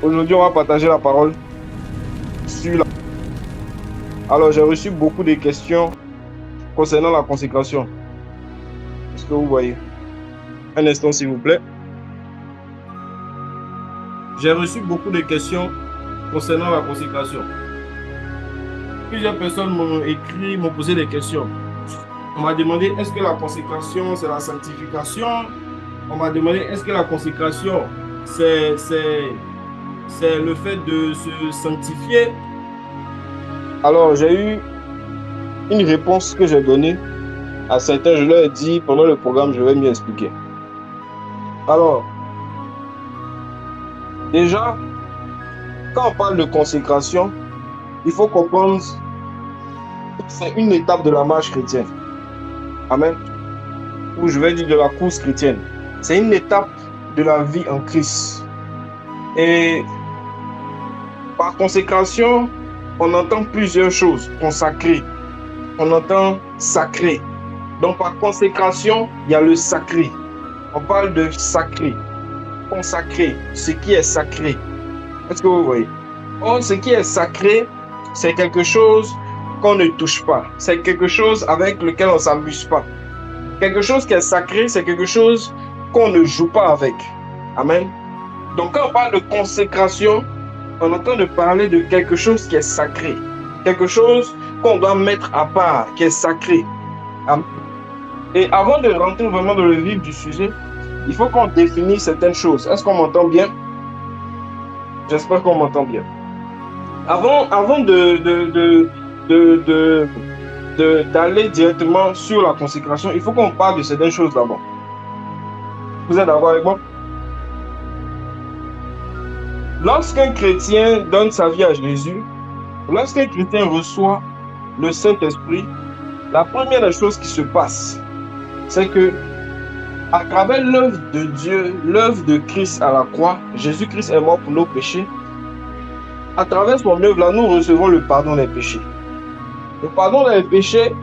Aujourd'hui, on va partager la parole sur la... Alors, j'ai reçu beaucoup de questions concernant la consécration. Est-ce que vous voyez? Un instant, s'il vous plaît. J'ai reçu beaucoup de questions concernant la consécration. Plusieurs personnes m'ont écrit, m'ont posé des questions. On m'a demandé, est-ce que la consécration, c'est la sanctification? On m'a demandé, est-ce que la consécration, c'est le fait de se sanctifier? Alors, j'ai eu une réponse que j'ai donnée à certains. Je leur ai dit, pendant le programme, je vais mieux expliquer. Alors, déjà, quand on parle de consécration, il faut comprendre que c'est une étape de la marche chrétienne. Amen. Ou je vais dire de la course chrétienne. C'est une étape de la vie en Christ. Et par consécration, on entend plusieurs choses. Consacré. On entend sacré. Donc par consécration, il y a le sacré. On parle de sacré. Consacré. Ce qui est sacré. Est-ce que vous voyez? Or, ce qui est sacré, c'est quelque chose qu'on ne touche pas. C'est quelque chose avec lequel on ne s'amuse pas. Quelque chose qui est sacré, c'est quelque chose qu'on ne joue pas avec. Amen. Donc quand on parle de consécration, on est en train de parler de quelque chose qui est sacré. Quelque chose qu'on doit mettre à part, qui est sacré. Amen. Et avant de rentrer vraiment dans le vif du sujet, il faut qu'on définisse certaines choses. Est-ce qu'on m'entend bien? J'espère qu'on m'entend bien. Avant d'aller directement sur la consécration, il faut qu'on parle de certaines choses d'abord. Vous êtes d'accord avec moi? Lorsqu'un chrétien donne sa vie à Jésus, lorsqu'un chrétien reçoit le Saint-Esprit, la première des choses qui se passe, c'est que à travers l'œuvre de Dieu, l'œuvre de Christ à la croix, Jésus-Christ est mort pour nos péchés. À travers son œuvre là, nous recevons le pardon des péchés. Le pardon des péchés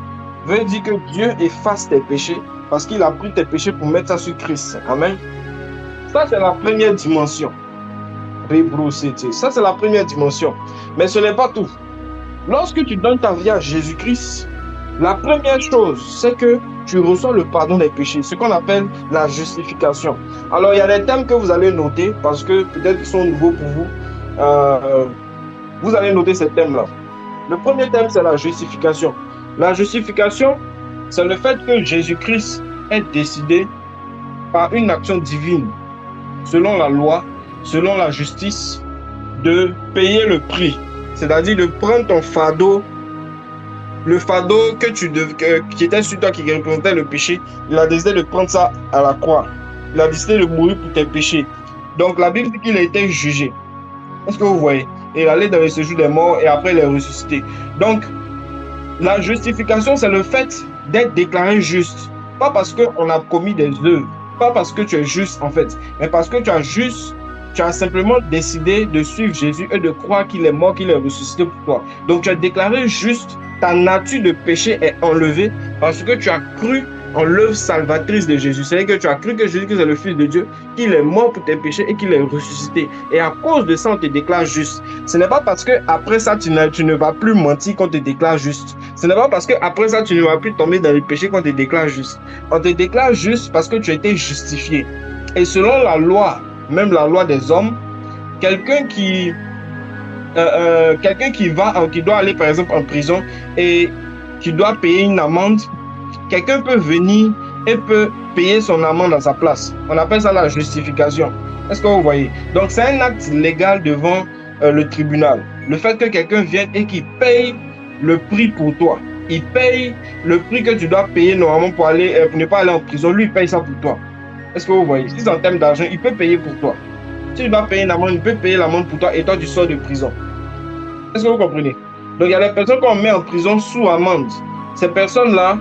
veut dire que Dieu efface tes péchés parce qu'il a pris tes péchés pour mettre ça sur Christ. Amen. Ça, c'est la première dimension. Ça, c'est la première dimension. Mais ce n'est pas tout. Lorsque tu donnes ta vie à Jésus-Christ, la première chose, c'est que tu reçois le pardon des péchés, ce qu'on appelle la justification. Alors, il y a des thèmes que vous allez noter parce que peut-être qu'ils sont nouveaux pour vous. Vous allez noter ces thèmes-là. Le premier thème, c'est la justification. La justification, c'est le fait que Jésus-Christ est décidé par une action divine, selon la loi, selon la justice, de payer le prix. C'est-à-dire de prendre ton fardeau, le fardeau qui était sur toi, qui représentait le péché. Il a décidé de prendre ça à la croix. Il a décidé de mourir pour tes péchés. Donc la Bible dit qu'il a été jugé. Est-ce que vous voyez? Et il allait dans le séjour des morts et après il est ressuscité. Donc, la justification, c'est le fait d'être déclaré juste. Pas parce qu'on a commis des œuvres, pas parce que tu es juste en fait, mais parce que tu as simplement décidé de suivre Jésus et de croire qu'il est mort, qu'il est ressuscité pour toi. Donc, tu as déclaré juste, ta nature de péché est enlevée parce que tu as cru en l'œuvre salvatrice de Jésus. C'est-à-dire que tu as cru que Jésus-Christ est le Fils de Dieu, qu'il est mort pour tes péchés et qu'il est ressuscité. Et à cause de ça, on te déclare juste. Ce n'est pas parce qu'après ça, tu ne vas plus mentir qu'on te déclare juste. Ce n'est pas parce qu'après ça, tu ne vas plus tomber dans les péchés qu'on te déclare juste. On te déclare juste parce que tu as été justifié. Et selon la loi, même la loi des hommes, quelqu'un qui doit aller par exemple en prison et qui doit payer une amende, quelqu'un peut venir et peut payer son amende à sa place. On appelle ça la justification. Est-ce que vous voyez? Donc c'est un acte légal devant le tribunal. Le fait que quelqu'un vienne et qu'il paye le prix pour toi. Il paye le prix que tu dois payer normalement pour ne pas aller en prison. Lui, il paye ça pour toi. Est-ce que vous voyez? Si c'est en termes d'argent, il peut payer pour toi. Si tu dois payer une amende, il peut payer l'amende pour toi et toi, tu sors de prison. Est-ce que vous comprenez? Donc, il y a des personnes qu'on met en prison sous amende. Ces personnes-là,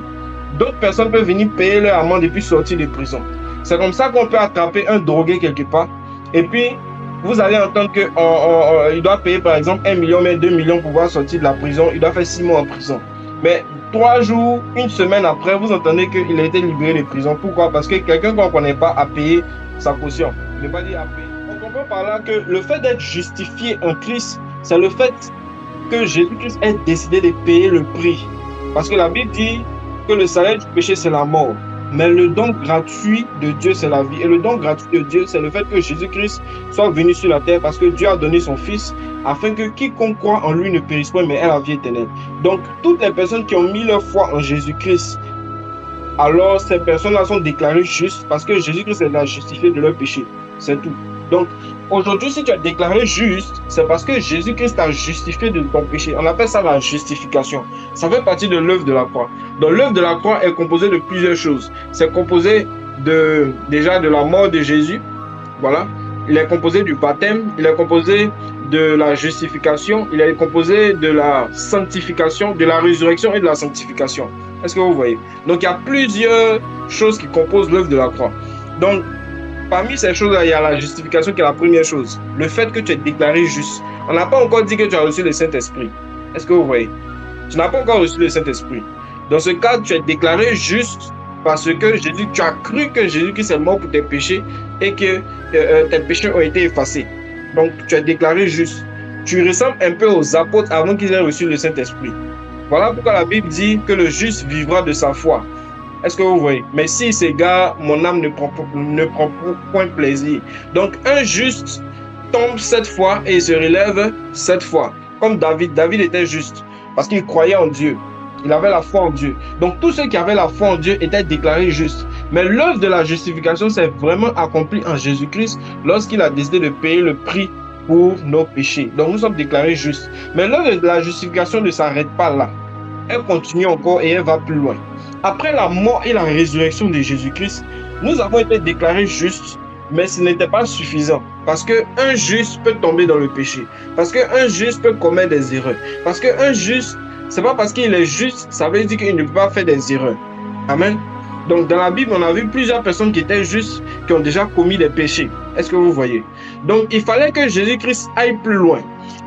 d'autres personnes peuvent venir payer leur amende et puis sortir de prison. C'est comme ça qu'on peut attraper un drogué quelque part. Et puis, vous allez entendre qu'il doit payer par exemple 1 million, mais 2 millions pour pouvoir sortir de la prison. Il doit faire 6 mois en prison. Mais 3 jours, une semaine après, vous entendez qu'il a été libéré de prison. Pourquoi? Parce que quelqu'un qu'on ne connaît pas a payé sa caution. Je ne vais pas dire a payé. On comprend par là que le fait d'être justifié en Christ, c'est le fait que Jésus-Christ ait décidé de payer le prix. Parce que la Bible dit que le salaire du péché, c'est la mort. Mais le don gratuit de Dieu, c'est la vie. Et le don gratuit de Dieu, c'est le fait que Jésus-Christ soit venu sur la terre parce que Dieu a donné son Fils afin que quiconque croit en lui ne périsse pas, mais ait la vie éternelle. Donc, toutes les personnes qui ont mis leur foi en Jésus-Christ, alors ces personnes-là sont déclarées justes parce que Jésus-Christ les a justifiées de leur péché. C'est tout. Donc, aujourd'hui, si tu es déclaré juste, c'est parce que Jésus-Christ t'a justifié de ton péché. On appelle ça la justification. Ça fait partie de l'œuvre de la croix. Donc, l'œuvre de la croix est composée de plusieurs choses. C'est composé déjà de la mort de Jésus. Voilà. Il est composé du baptême. Il est composé de la justification. Il est composé de la sanctification, de la résurrection et de la sanctification. Est-ce que vous voyez? Donc, il y a plusieurs choses qui composent l'œuvre de la croix. Donc, parmi ces choses-là, il y a la justification qui est la première chose. Le fait que tu es déclaré juste. On n'a pas encore dit que tu as reçu le Saint-Esprit. Est-ce que vous voyez? Tu n'as pas encore reçu le Saint-Esprit. Dans ce cas, tu es déclaré juste parce que tu as cru que Jésus-Christ est mort pour tes péchés et que tes péchés ont été effacés. Donc, tu es déclaré juste. Tu ressembles un peu aux apôtres avant qu'ils aient reçu le Saint-Esprit. Voilà pourquoi la Bible dit que le juste vivra de sa foi. Est-ce que vous voyez? Mais si ces gars, mon âme ne prend point plaisir. Donc, un juste tombe 7 fois et il se relève 7 fois. Comme David. David était juste parce qu'il croyait en Dieu. Il avait la foi en Dieu. Donc, tous ceux qui avaient la foi en Dieu étaient déclarés justes. Mais l'œuvre de la justification s'est vraiment accomplie en Jésus-Christ lorsqu'il a décidé de payer le prix pour nos péchés. Donc, nous sommes déclarés justes. Mais l'œuvre de la justification ne s'arrête pas là. Elle continue encore et elle va plus loin. Après la mort et la résurrection de Jésus-Christ, nous avons été déclarés justes, mais ce n'était pas suffisant. Parce qu'un juste peut tomber dans le péché. Parce qu'un juste peut commettre des erreurs. Parce qu'un juste, ce n'est pas parce qu'il est juste, ça veut dire qu'il ne peut pas faire des erreurs. Amen. Donc dans la Bible, on a vu plusieurs personnes qui étaient justes, qui ont déjà commis des péchés. Est-ce que vous voyez? Donc il fallait que Jésus-Christ aille plus loin.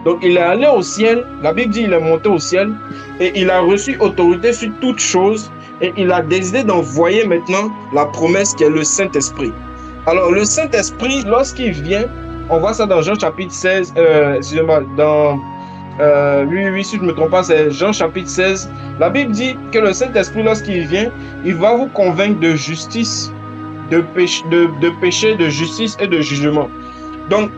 Donc il est allé au ciel, la Bible dit qu'il est monté au ciel, et il a reçu autorité sur toutes choses, et il a décidé d'envoyer maintenant la promesse qui est le Saint-Esprit. Alors le Saint-Esprit, lorsqu'il vient, on voit ça dans Jean chapitre 16, excusez-moi, dans... oui, si je ne me trompe pas, c'est Jean chapitre 16. La Bible dit que le Saint-Esprit, lorsqu'il vient, il va vous convaincre de justice, de péché, de justice et de jugement. Donc,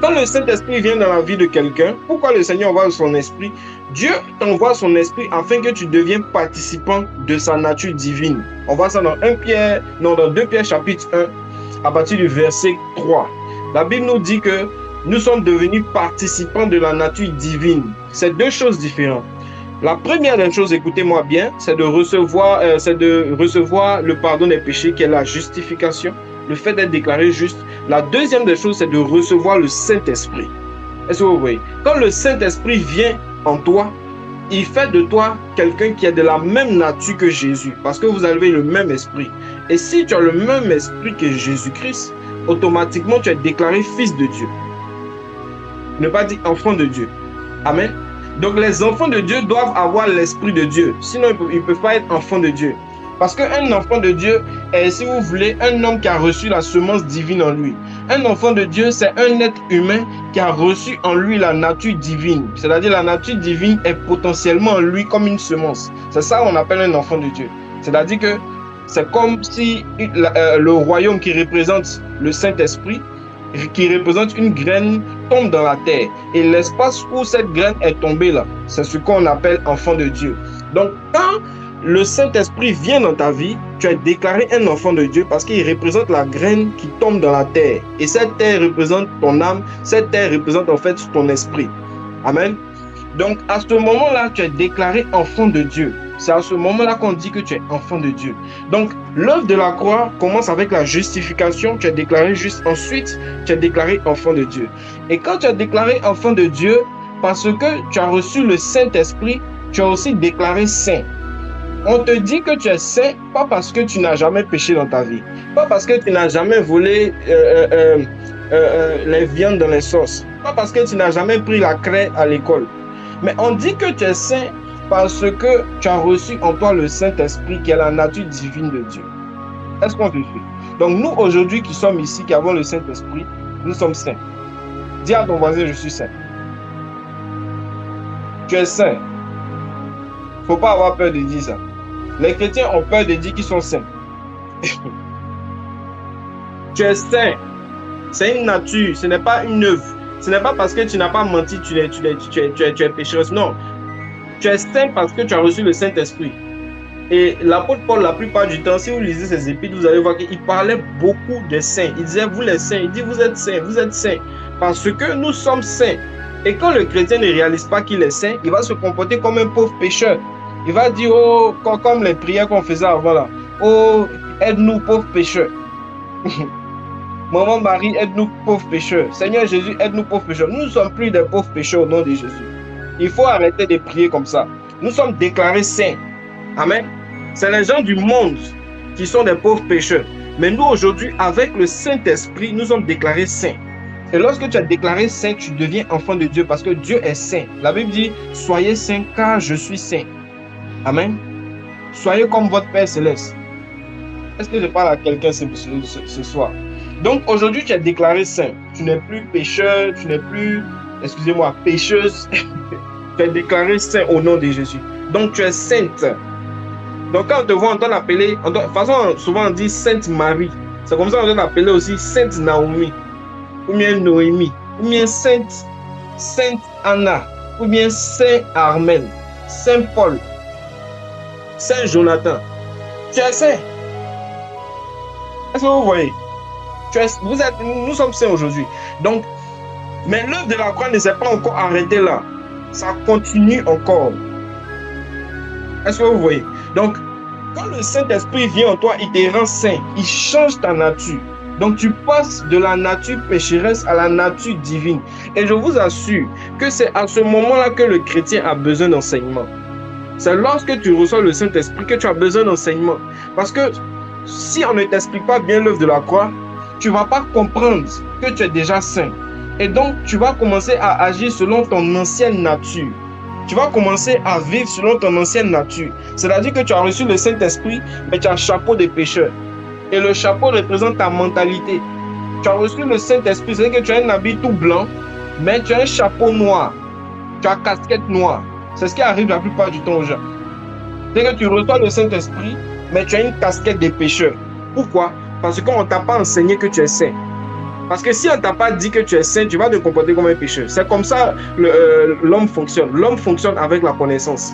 quand le Saint-Esprit vient dans la vie de quelqu'un, pourquoi le Seigneur envoie son Esprit? Dieu t'envoie son Esprit afin que tu deviennes participant de sa nature divine. On voit ça dans 2 Pierre chapitre 1, à partir du verset 3. La Bible nous dit que nous sommes devenus participants de la nature divine. C'est deux choses différentes. La première des choses, écoutez-moi bien, c'est de recevoir le pardon des péchés, qui est la justification, le fait d'être déclaré juste. La deuxième des choses, c'est de recevoir le Saint-Esprit. Est-ce que vous voyez? Quand le Saint-Esprit vient en toi, il fait de toi quelqu'un qui est de la même nature que Jésus, parce que vous avez le même esprit. Et si tu as le même esprit que Jésus-Christ, automatiquement tu es déclaré fils de Dieu. Ne pas dire enfant de Dieu. Amen. Donc les enfants de Dieu doivent avoir l'esprit de Dieu. Sinon, ils ne peuvent pas être enfants de Dieu. Parce qu'un enfant de Dieu est, si vous voulez, un homme qui a reçu la semence divine en lui. Un enfant de Dieu, c'est un être humain qui a reçu en lui la nature divine. C'est-à-dire la nature divine est potentiellement en lui comme une semence. C'est ça qu'on appelle un enfant de Dieu. C'est-à-dire que c'est comme si le royaume qui représente le Saint-Esprit, qui représente une graine, tombe dans la terre. Et l'espace où cette graine est tombée là, c'est ce qu'on appelle enfant de Dieu. Donc, quand le Saint-Esprit vient dans ta vie, tu es déclaré un enfant de Dieu parce qu'il représente la graine qui tombe dans la terre. Et cette terre représente ton âme, cette terre représente en fait ton esprit. Amen. Donc, à ce moment-là, tu es déclaré enfant de Dieu. C'est à ce moment-là qu'on dit que tu es enfant de Dieu. Donc, l'œuvre de la croix commence avec la justification. Tu es déclaré juste. Ensuite, tu es déclaré enfant de Dieu. Et quand tu es déclaré enfant de Dieu, parce que tu as reçu le Saint-Esprit, tu es aussi déclaré saint. On te dit que tu es saint, pas parce que tu n'as jamais péché dans ta vie. Pas parce que tu n'as jamais volé les viandes dans les sauces. Pas parce que tu n'as jamais pris la craie à l'école. Mais on dit que tu es saint parce que tu as reçu en toi le Saint-Esprit qui est la nature divine de Dieu. Est-ce qu'on te suit? Donc nous, aujourd'hui, qui sommes ici, qui avons le Saint-Esprit, Nous sommes saints. Dis à ton voisin, je suis saint. Tu es saint. Il ne faut pas avoir peur de dire ça. Les chrétiens ont peur de dire qu'ils sont saints. Tu es saint. C'est une nature, ce n'est pas une œuvre. Ce n'est pas parce que tu n'as pas menti, tu es péchereuse. Non. Tu es saint parce que tu as reçu le Saint-Esprit. Et l'apôtre Paul, la plupart du temps, si vous lisez ses épîtres, vous allez voir qu'il parlait beaucoup de saints. Il disait, vous les saints, il dit, vous êtes saints, parce que nous sommes saints. Et quand le chrétien ne réalise pas qu'il est saint, il va se comporter comme un pauvre pécheur. Il va dire, oh, comme les prières qu'on faisait avant là, oh, aide-nous, pauvres pécheurs. Maman Marie, aide-nous, pauvres pécheurs. Seigneur Jésus, aide-nous, pauvres pécheurs. Nous ne sommes plus des pauvres pécheurs au nom de Jésus. Il faut arrêter de prier comme ça. Nous sommes déclarés saints. Amen. C'est les gens du monde qui sont des pauvres pécheurs. Mais nous, aujourd'hui, avec le Saint-Esprit, nous sommes déclarés saints. Et lorsque tu es déclaré saint, tu deviens enfant de Dieu parce que Dieu est saint. La Bible dit, soyez saints car je suis saint. Amen. Soyez comme votre Père Céleste. Est-ce que je parle à quelqu'un ce soir? Donc aujourd'hui, tu es déclaré saint. Tu n'es plus pécheur, tu n'es plus, excusez-moi, pécheuse. Tu es déclaré saint au nom de Jésus. Donc tu es sainte. Donc quand on te voit, on t'en appeler, de toute façon, souvent on dit Sainte Marie. C'est comme ça qu'on t'en appeler aussi Sainte Naomi, ou bien Noémie, ou bien Sainte Anna, ou bien Saint Armel, Saint Paul, Saint Jonathan. Tu es saint. Est-ce que vous voyez? Nous sommes saints aujourd'hui. Donc, mais l'œuvre de la croix ne s'est pas encore arrêtée là. Ça continue encore. Est-ce que vous voyez? Donc, quand le Saint-Esprit vient en toi, il te rend saint. Il change ta nature. Donc, tu passes de la nature pécheresse à la nature divine. Et je vous assure que c'est à ce moment-là que le chrétien a besoin d'enseignement. C'est lorsque tu reçois le Saint-Esprit que tu as besoin d'enseignement. Parce que si on ne t'explique pas bien l'œuvre de la croix, tu ne vas pas comprendre que tu es déjà saint. Et donc, tu vas commencer à agir selon ton ancienne nature. Tu vas commencer à vivre selon ton ancienne nature. C'est-à-dire que tu as reçu le Saint-Esprit, mais tu as un chapeau de pécheur. Et le chapeau représente ta mentalité. Tu as reçu le Saint-Esprit, c'est-à-dire que tu as un habit tout blanc, mais tu as un chapeau noir. Tu as une casquette noire. C'est ce qui arrive la plupart du temps aux gens. C'est-à-dire que tu reçois le Saint-Esprit, mais tu as une casquette de pécheur. Pourquoi? Parce qu'on ne t'a pas enseigné que tu es saint. Parce que si on ne t'a pas dit que tu es saint, tu vas te comporter comme un pécheur. C'est comme ça l'homme fonctionne. L'homme fonctionne avec la connaissance.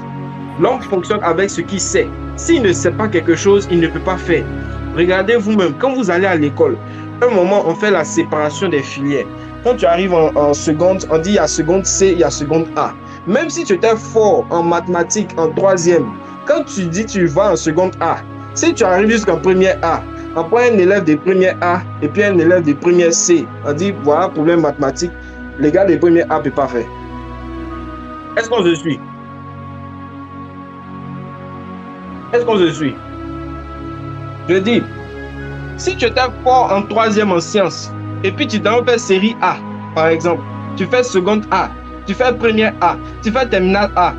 L'homme fonctionne avec ce qu'il sait. S'il ne sait pas quelque chose, il ne peut pas faire. Regardez vous-même, quand vous allez à l'école, à un moment, on fait la séparation des filières. Quand tu arrives en seconde, on dit il y a seconde C, il y a seconde A. Même si tu étais fort en mathématiques, en troisième, quand tu dis tu vas en seconde A, si tu arrives jusqu'en première A, on prend un élève de première A et puis un élève de première C. On dit, voilà, problème mathématique, les gars de première A ne peuvent pas faire. Est-ce qu'on se suit? Est-ce qu'on se suit? Je dis, si tu étais fort en troisième en sciences, et puis tu t'en fais série A, par exemple, tu fais seconde A, tu fais première A, tu fais terminale A,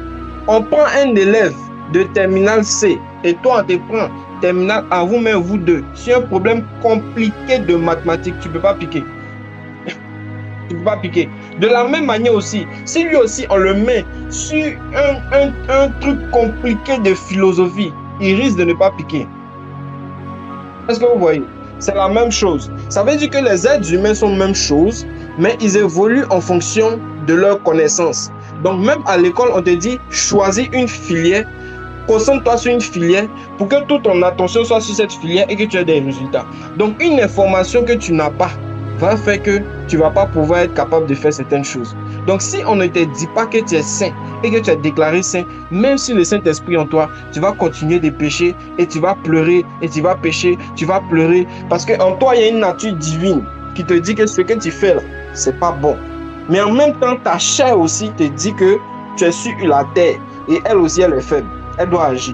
on prend un élève de terminale C, et toi on te prend terminale A, vous-même, vous deux, sur un problème compliqué de mathématiques, tu ne peux pas piquer. Tu ne peux pas piquer. De la même manière aussi, si lui aussi on le met sur un truc compliqué de philosophie, il risque de ne pas piquer. Est-ce que vous voyez? C'est la même chose. Ça veut dire que les êtres humains sont la même chose, mais ils évoluent en fonction de leurs connaissances. Donc même à l'école, on te dit, choisis une filière, concentre-toi sur une filière pour que toute ton attention soit sur cette filière et que tu aies des résultats. Donc une information que tu n'as pas va faire que tu ne vas pas pouvoir être capable de faire certaines choses. Donc si on ne te dit pas que tu es saint et que tu es déclaré saint, même si le Saint-Esprit en toi, tu vas continuer de pécher et tu vas pleurer et tu vas pécher, tu vas pleurer parce qu'en toi, il y a une nature divine qui te dit que ce que tu fais là, c'est pas bon. Mais en même temps, ta chair aussi te dit que tu es sur la terre et elle aussi, elle est faible. Elle doit agir.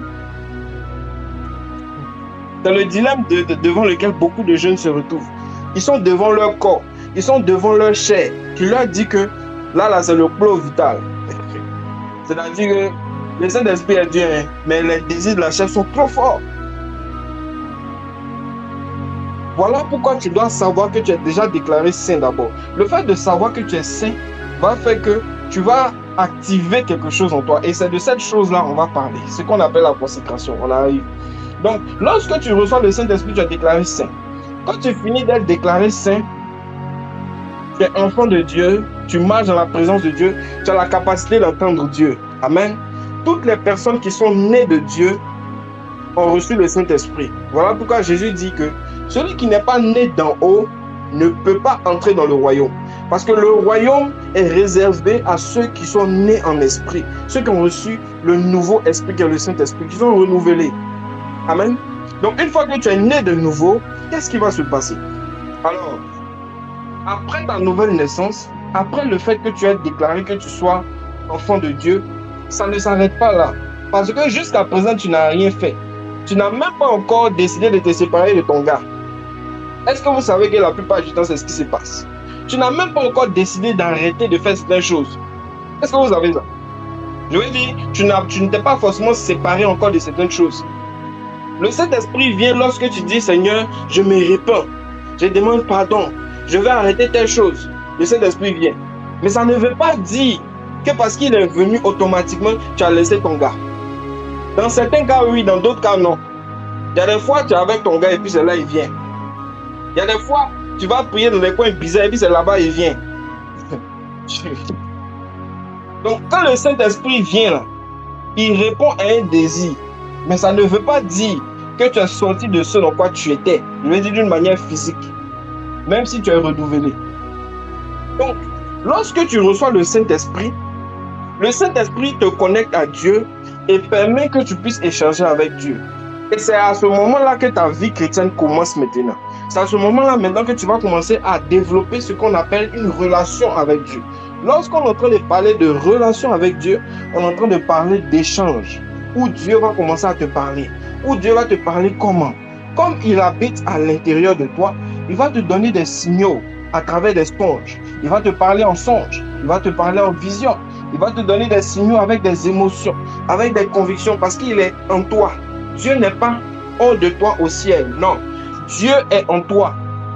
C'est le dilemme devant lequel beaucoup de jeunes se retrouvent. Ils sont devant leur corps, ils sont devant leur chair, qui leur dit que là c'est le clos vital. C'est-à-dire que le Saint-Esprit est Dieu, mais les désirs de la chair sont trop forts. Voilà pourquoi tu dois savoir que tu es déjà déclaré saint d'abord. Le fait de savoir que tu es saint va faire que tu vas activer quelque chose en toi. Et c'est de cette chose-là on va parler. Ce qu'on appelle la consécration. On arrive. Donc, lorsque tu reçois le Saint-Esprit, tu es déclaré saint. Quand tu finis d'être déclaré saint, tu es enfant de Dieu, tu marches dans la présence de Dieu, tu as la capacité d'entendre Dieu. Amen. Toutes les personnes qui sont nées de Dieu ont reçu le Saint-Esprit. Voilà pourquoi Jésus dit que celui qui n'est pas né d'en haut ne peut pas entrer dans le royaume. Parce que le royaume est réservé à ceux qui sont nés en esprit, ceux qui ont reçu le nouveau esprit qui est le Saint-Esprit, qui sont renouvelés. Amen. Donc une fois que tu es né de nouveau, qu'est-ce qui va se passer? Alors, après ta nouvelle naissance, après le fait que tu aies déclaré que tu sois enfant de Dieu, ça ne s'arrête pas là. Parce que jusqu'à présent, tu n'as rien fait. Tu n'as même pas encore décidé de te séparer de ton gars. Est-ce que vous savez que la plupart du temps, c'est ce qui se passe? Tu n'as même pas encore décidé d'arrêter de faire certaines choses. Est-ce que vous savez ça? Je veux dire, tu ne t'es pas forcément séparé encore de certaines choses. Le Saint-Esprit vient lorsque tu dis, Seigneur, je me répands. Je demande pardon. Je vais arrêter telle chose. Le Saint-Esprit vient. Mais ça ne veut pas dire que parce qu'il est venu automatiquement, tu as laissé ton gars. Dans certains cas, oui. Dans d'autres cas, non. Il y a des fois, tu es avec ton gars et puis c'est là, il vient. Il y a des fois, tu vas prier dans des coins bizarres et puis c'est là-bas, il vient. Donc, quand le Saint-Esprit vient là, il répond à un désir. Mais ça ne veut pas dire que tu es sorti de ce dans quoi tu étais. Je veux dire d'une manière physique. Même si tu es renouvelé. Donc, lorsque tu reçois le Saint-Esprit te connecte à Dieu et permet que tu puisses échanger avec Dieu. Et c'est à ce moment-là que ta vie chrétienne commence maintenant. C'est à ce moment-là maintenant que tu vas commencer à développer ce qu'on appelle une relation avec Dieu. Lorsqu'on est en train de parler de relation avec Dieu, on est en train de parler d'échange. Où Dieu va commencer à te parler. Où Dieu va te parler comment? Comme il habite à l'intérieur de toi, il va te donner des signaux à travers des songes. Il va te parler en songe. Il va te parler en vision. Il va te donner des signaux avec des émotions, avec des convictions, parce qu'il est en toi. Dieu n'est pas hors de toi au ciel. Non. Dieu est en toi.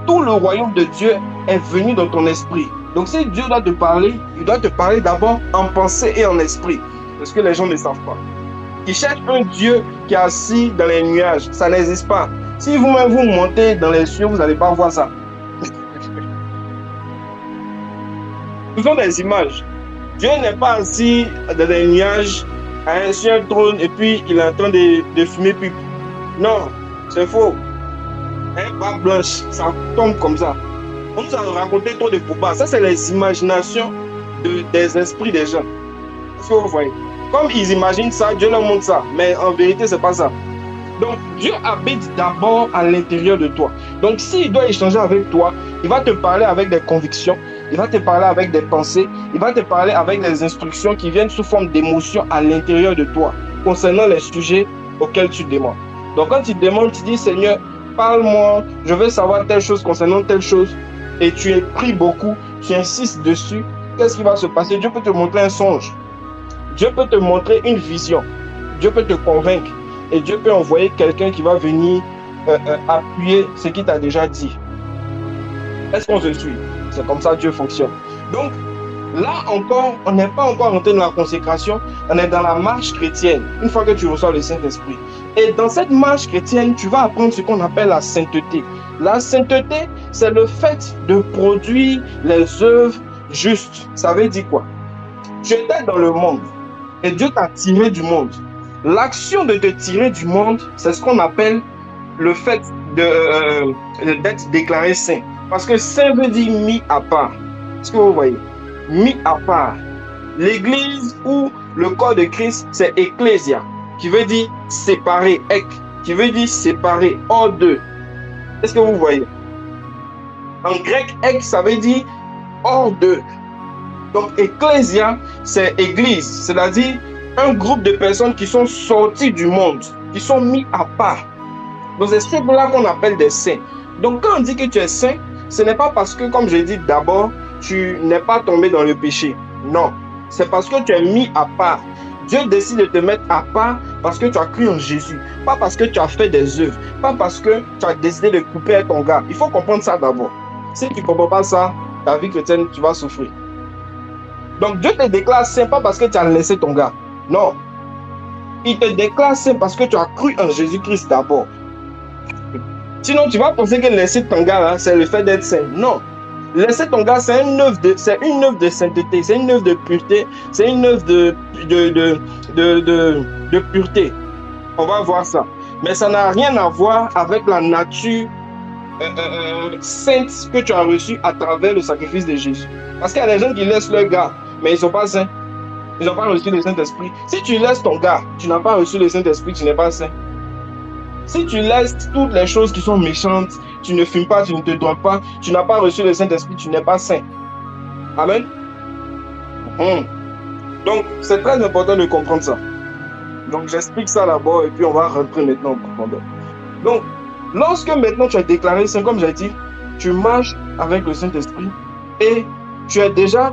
Tout le royaume de Dieu est venu dans ton esprit. Donc si Dieu doit te parler, il doit te parler d'abord en pensée et en esprit. Parce que les gens ne savent pas. Ils cherchent un Dieu qui est assis dans les nuages. Ça n'existe pas. Si vous-même vous montez dans les cieux, vous n'allez pas voir ça. Ce sont des images. Dieu n'est pas assis dans les nuages, sur un trône, et puis il est en train de fumer pipe. Non, c'est faux. Un bas blanche, ça tombe comme ça. On nous a raconté trop de bobards. Ça, c'est les imaginations des esprits des gens. Est-ce que vous voyez? Comme ils imaginent ça, Dieu leur montre ça. Mais en vérité, ce n'est pas ça. Donc, Dieu habite d'abord à l'intérieur de toi. Donc, s'il doit échanger avec toi, il va te parler avec des convictions, il va te parler avec des pensées, il va te parler avec des instructions qui viennent sous forme d'émotions à l'intérieur de toi, concernant les sujets auxquels tu demandes. Donc, quand tu demandes, tu dis, Seigneur, parle-moi, je veux savoir telle chose concernant telle chose, et tu es pris beaucoup, tu insistes dessus, qu'est-ce qui va se passer? Dieu peut te montrer un songe. Dieu peut te montrer une vision. Dieu peut te convaincre. Et Dieu peut envoyer quelqu'un qui va venir appuyer ce qu'il t'a déjà dit. Est-ce qu'on se suit? C'est comme ça que Dieu fonctionne. Donc, là encore, on n'est pas encore rentré dans la consécration, on est dans la marche chrétienne, une fois que tu reçois le Saint-Esprit. Et dans cette marche chrétienne, tu vas apprendre ce qu'on appelle la sainteté. La sainteté, c'est le fait de produire les œuvres justes. Ça veut dire quoi? Tu étais dans le monde et Dieu t'a tiré du monde. L'action de te tirer du monde, c'est ce qu'on appelle le fait d'être déclaré saint. Parce que saint veut dire mis à part. Est-ce que vous voyez? Mis à part. L'église ou le corps de Christ, c'est ecclésia, qui veut dire séparé, ek, qui veut dire séparé, hors d'eux. Est-ce que vous voyez? En grec, ek, ça veut dire hors d'eux. Donc, ecclésia, c'est église, c'est-à-dire un groupe de personnes qui sont sorties du monde, qui sont mis à part. Donc, c'est ceux-là qu'on appelle des saints. Donc, quand on dit que tu es saint, ce n'est pas parce que, comme j'ai dit d'abord, tu n'es pas tombé dans le péché. Non, c'est parce que tu es mis à part. Dieu décide de te mettre à part parce que tu as cru en Jésus. Pas parce que tu as fait des œuvres. Pas parce que tu as décidé de couper avec ton gars. Il faut comprendre ça d'abord. Si tu ne comprends pas ça, ta vie chrétienne, tu vas souffrir. Donc Dieu te déclare saint pas parce que tu as laissé ton gars. Non. Il te déclare saint parce que tu as cru en Jésus-Christ d'abord. Sinon, tu vas penser que laisser ton gars, là, c'est le fait d'être saint. Non. Laisser ton gars, c'est une œuvre de sainteté, c'est une œuvre de pureté, c'est une œuvre de pureté. On va voir ça. Mais ça n'a rien à voir avec la nature sainte que tu as reçue à travers le sacrifice de Jésus. Parce qu'il y a des gens qui laissent leur gars, mais ils ne sont pas saints. Ils n'ont pas reçu le Saint-Esprit. Si tu laisses ton gars, tu n'as pas reçu le Saint-Esprit, tu n'es pas saint. Si tu laisses toutes les choses qui sont méchantes, tu ne fumes pas, tu ne te drogues pas, tu n'as pas reçu le Saint-Esprit, tu n'es pas saint. Amen. Donc, c'est très important de comprendre ça. Donc, j'explique ça d'abord et puis on va rentrer maintenant en profondeur. Donc, lorsque maintenant tu as déclaré saint, comme j'ai dit, tu marches avec le Saint-Esprit et tu es déjà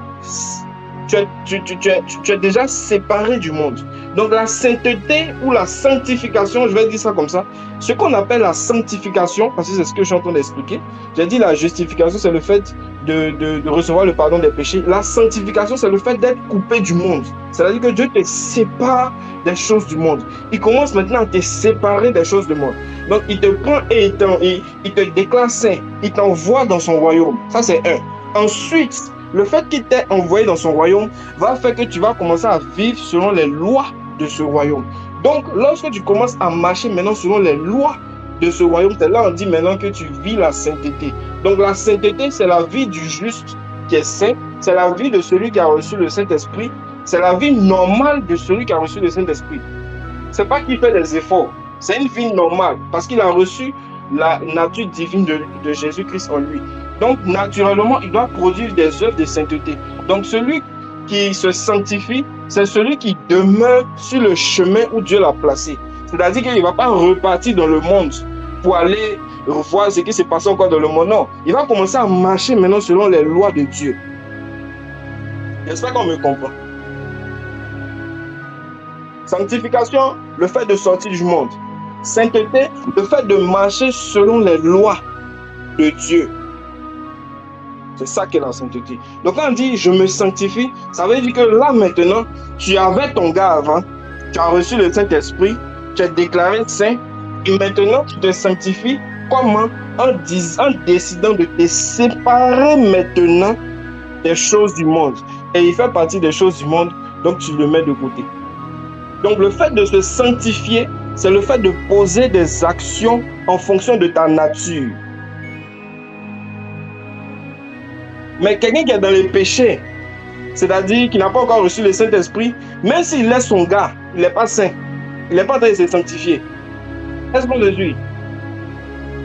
séparé du monde. Donc la sainteté ou la sanctification, je vais dire ça comme ça, ce qu'on appelle la sanctification, parce que c'est ce que je suis en train d'expliquer, j'ai dit la justification, c'est le fait de recevoir le pardon des péchés. La sanctification, c'est le fait d'être coupé du monde. C'est-à-dire que Dieu te sépare des choses du monde. Il commence maintenant à te séparer des choses du monde. Donc il te prend et il te déclare saint, il t'envoie dans son royaume. Ça c'est un. Ensuite, le fait qu'il t'ait envoyé dans son royaume va faire que tu vas commencer à vivre selon les lois de ce royaume. Donc, lorsque tu commences à marcher maintenant selon les lois de ce royaume, c'est là on dit maintenant que tu vis la sainteté. Donc, la sainteté, c'est la vie du juste qui est saint, c'est la vie de celui qui a reçu le Saint-Esprit, c'est la vie normale de celui qui a reçu le Saint-Esprit. C'est pas qu'il fait des efforts, c'est une vie normale parce qu'il a reçu la nature divine de Jésus-Christ en lui. Donc, naturellement, il doit produire des œuvres de sainteté. Donc, celui qui se sanctifie, c'est celui qui demeure sur le chemin où Dieu l'a placé. C'est-à-dire qu'il ne va pas repartir dans le monde pour aller revoir ce qui s'est passé encore dans le monde. Non, il va commencer à marcher maintenant selon les lois de Dieu. J'espère qu'on me comprend. Sanctification, le fait de sortir du monde. Sainteté, le fait de marcher selon les lois de Dieu. C'est ça qu'est la sainteté. Donc quand on dit je me sanctifie, ça veut dire que là maintenant, tu avais ton gars avant, tu as reçu le Saint-Esprit, tu es déclaré saint, et maintenant tu te sanctifies comment? En décidant de te séparer maintenant des choses du monde. Et il fait partie des choses du monde, donc tu le mets de côté. Donc le fait de se sanctifier, c'est le fait de poser des actions en fonction de ta nature. Mais quelqu'un qui est dans les péchés, c'est-à-dire qui n'a pas encore reçu le Saint-Esprit, même s'il laisse son gars, il n'est pas saint. Il n'est pas en train de se sanctifier. Est-ce qu'on le suit?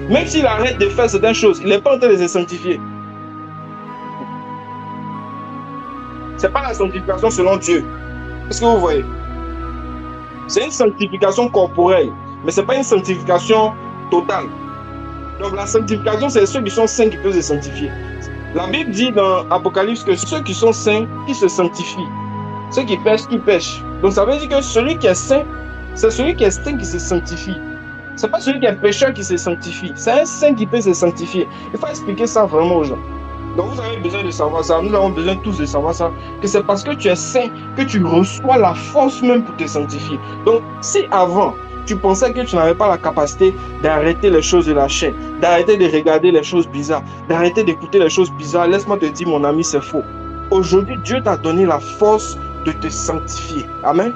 Même s'il arrête de faire certaines choses, il n'est pas en train de se sanctifier. Ce n'est pas la sanctification selon Dieu. Est-ce que vous voyez? C'est une sanctification corporelle, mais ce n'est pas une sanctification totale. Donc la sanctification, c'est ceux qui sont saints qui peuvent se sanctifier. La Bible dit dans Apocalypse que ceux qui sont saints, qui se sanctifient. Ceux qui pêchent. Donc ça veut dire que celui qui est saint, c'est celui qui est saint qui se sanctifie. Ce n'est pas celui qui est pécheur qui se sanctifie. C'est un saint qui peut se sanctifier. Il faut expliquer ça vraiment aux gens. Donc vous avez besoin de savoir ça. Nous avons besoin tous de savoir ça. Que c'est parce que tu es saint que tu reçois la force même pour te sanctifier. Donc si avant, tu pensais que tu n'avais pas la capacité d'arrêter les choses de la chair, d'arrêter de regarder les choses bizarres, d'arrêter d'écouter les choses bizarres, laisse-moi te dire, mon ami, c'est faux. Aujourd'hui, Dieu t'a donné la force de te sanctifier. Amen.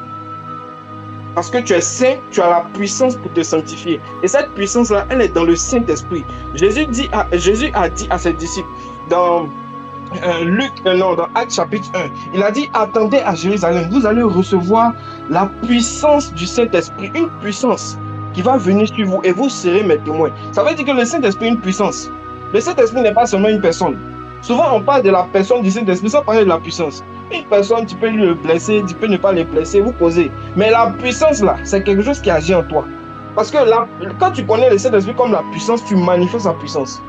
Parce que tu es saint, tu as la puissance pour te sanctifier. Et cette puissance-là, elle est dans le Saint-Esprit. Jésus a dit à ses disciples, dans dans Actes chapitre 1, il a dit, attendez à Jérusalem, vous allez recevoir la puissance du Saint-Esprit, une puissance qui va venir sur vous et vous serez mes témoins. Ça veut dire que le Saint-Esprit est une puissance. Le Saint-Esprit n'est pas seulement une personne. Souvent, on parle de la personne du Saint-Esprit sans parler de la puissance. Une personne, tu peux le blesser, tu peux ne pas le blesser, vous posez. Mais la puissance là, c'est quelque chose qui agit en toi. Parce que quand tu connais le Saint-Esprit comme la puissance, tu manifestes sa puissance.